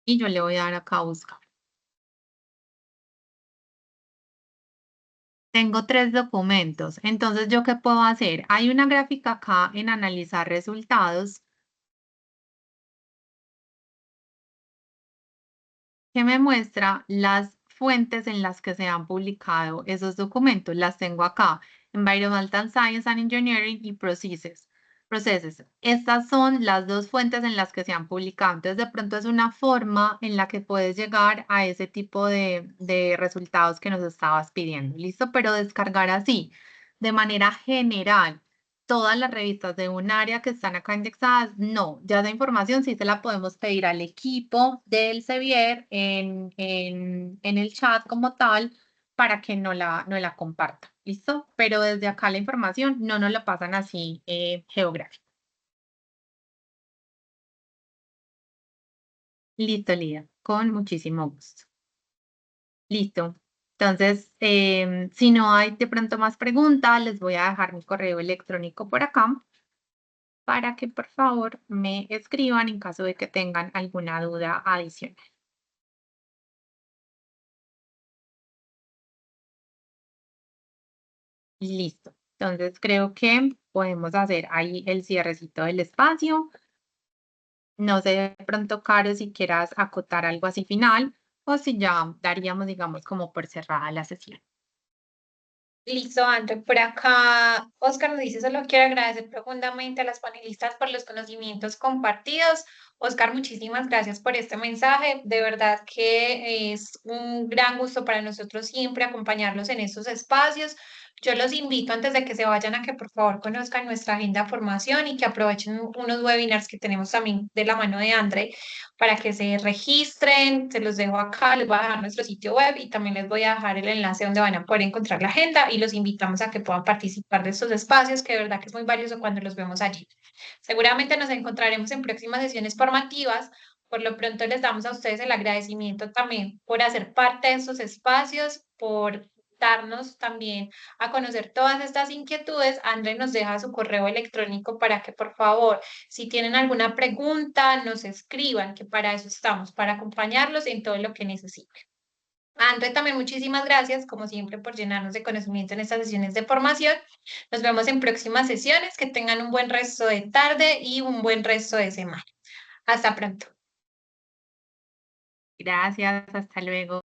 y yo le voy a dar acá a buscar. Tengo 3 documentos, entonces ¿yo qué puedo hacer? Hay una gráfica acá en analizar resultados que me muestra las fuentes en las que se han publicado esos documentos. Las tengo acá, Environmental Science and Engineering y Processes. Estas son las dos fuentes en las que se han publicado. Entonces, de pronto es una forma en la que puedes llegar a ese tipo de resultados que nos estabas pidiendo. ¿Listo? Pero descargar así, de manera general todas las revistas de un área que están acá indexadas, no, ya esa información sí se la podemos pedir al equipo del Sevier en el chat como tal para que no la comparta, ¿listo? Pero desde acá la información no nos la pasan así geográfico. Listo, Lida, con muchísimo gusto. Listo. Entonces, si no hay de pronto más preguntas, les voy a dejar mi correo electrónico por acá para que por favor me escriban en caso de que tengan alguna duda adicional. Listo. Entonces creo que podemos hacer ahí el cierrecito del espacio. No sé de pronto, Caro, si quieras acotar algo así final o si ya daríamos, digamos, como por cerrada la sesión. Listo, André. Por acá, Oscar nos dice, solo quiero agradecer profundamente a las panelistas por los conocimientos compartidos. Oscar, muchísimas gracias por este mensaje. De verdad que es un gran gusto para nosotros siempre acompañarlos en estos espacios. Yo los invito antes de que se vayan a que por favor conozcan nuestra agenda de formación y que aprovechen unos webinars que tenemos también de la mano de André para que se registren. Se los dejo acá, les voy a dejar nuestro sitio web y también les voy a dejar el enlace donde van a poder encontrar la agenda y los invitamos a que puedan participar de estos espacios, que de verdad que es muy valioso cuando los vemos allí. Seguramente nos encontraremos en próximas sesiones formativas. Por lo pronto les damos a ustedes el agradecimiento también por hacer parte de estos espacios, por darnos también a conocer todas estas inquietudes. André nos deja su correo electrónico para que por favor, si tienen alguna pregunta, nos escriban, que para eso estamos, para acompañarlos en todo lo que necesiten. André, también muchísimas gracias, como siempre, por llenarnos de conocimiento en estas sesiones de formación. Nos vemos en próximas sesiones. Que tengan un buen resto de tarde y un buen resto de semana. Hasta pronto. Gracias, hasta luego.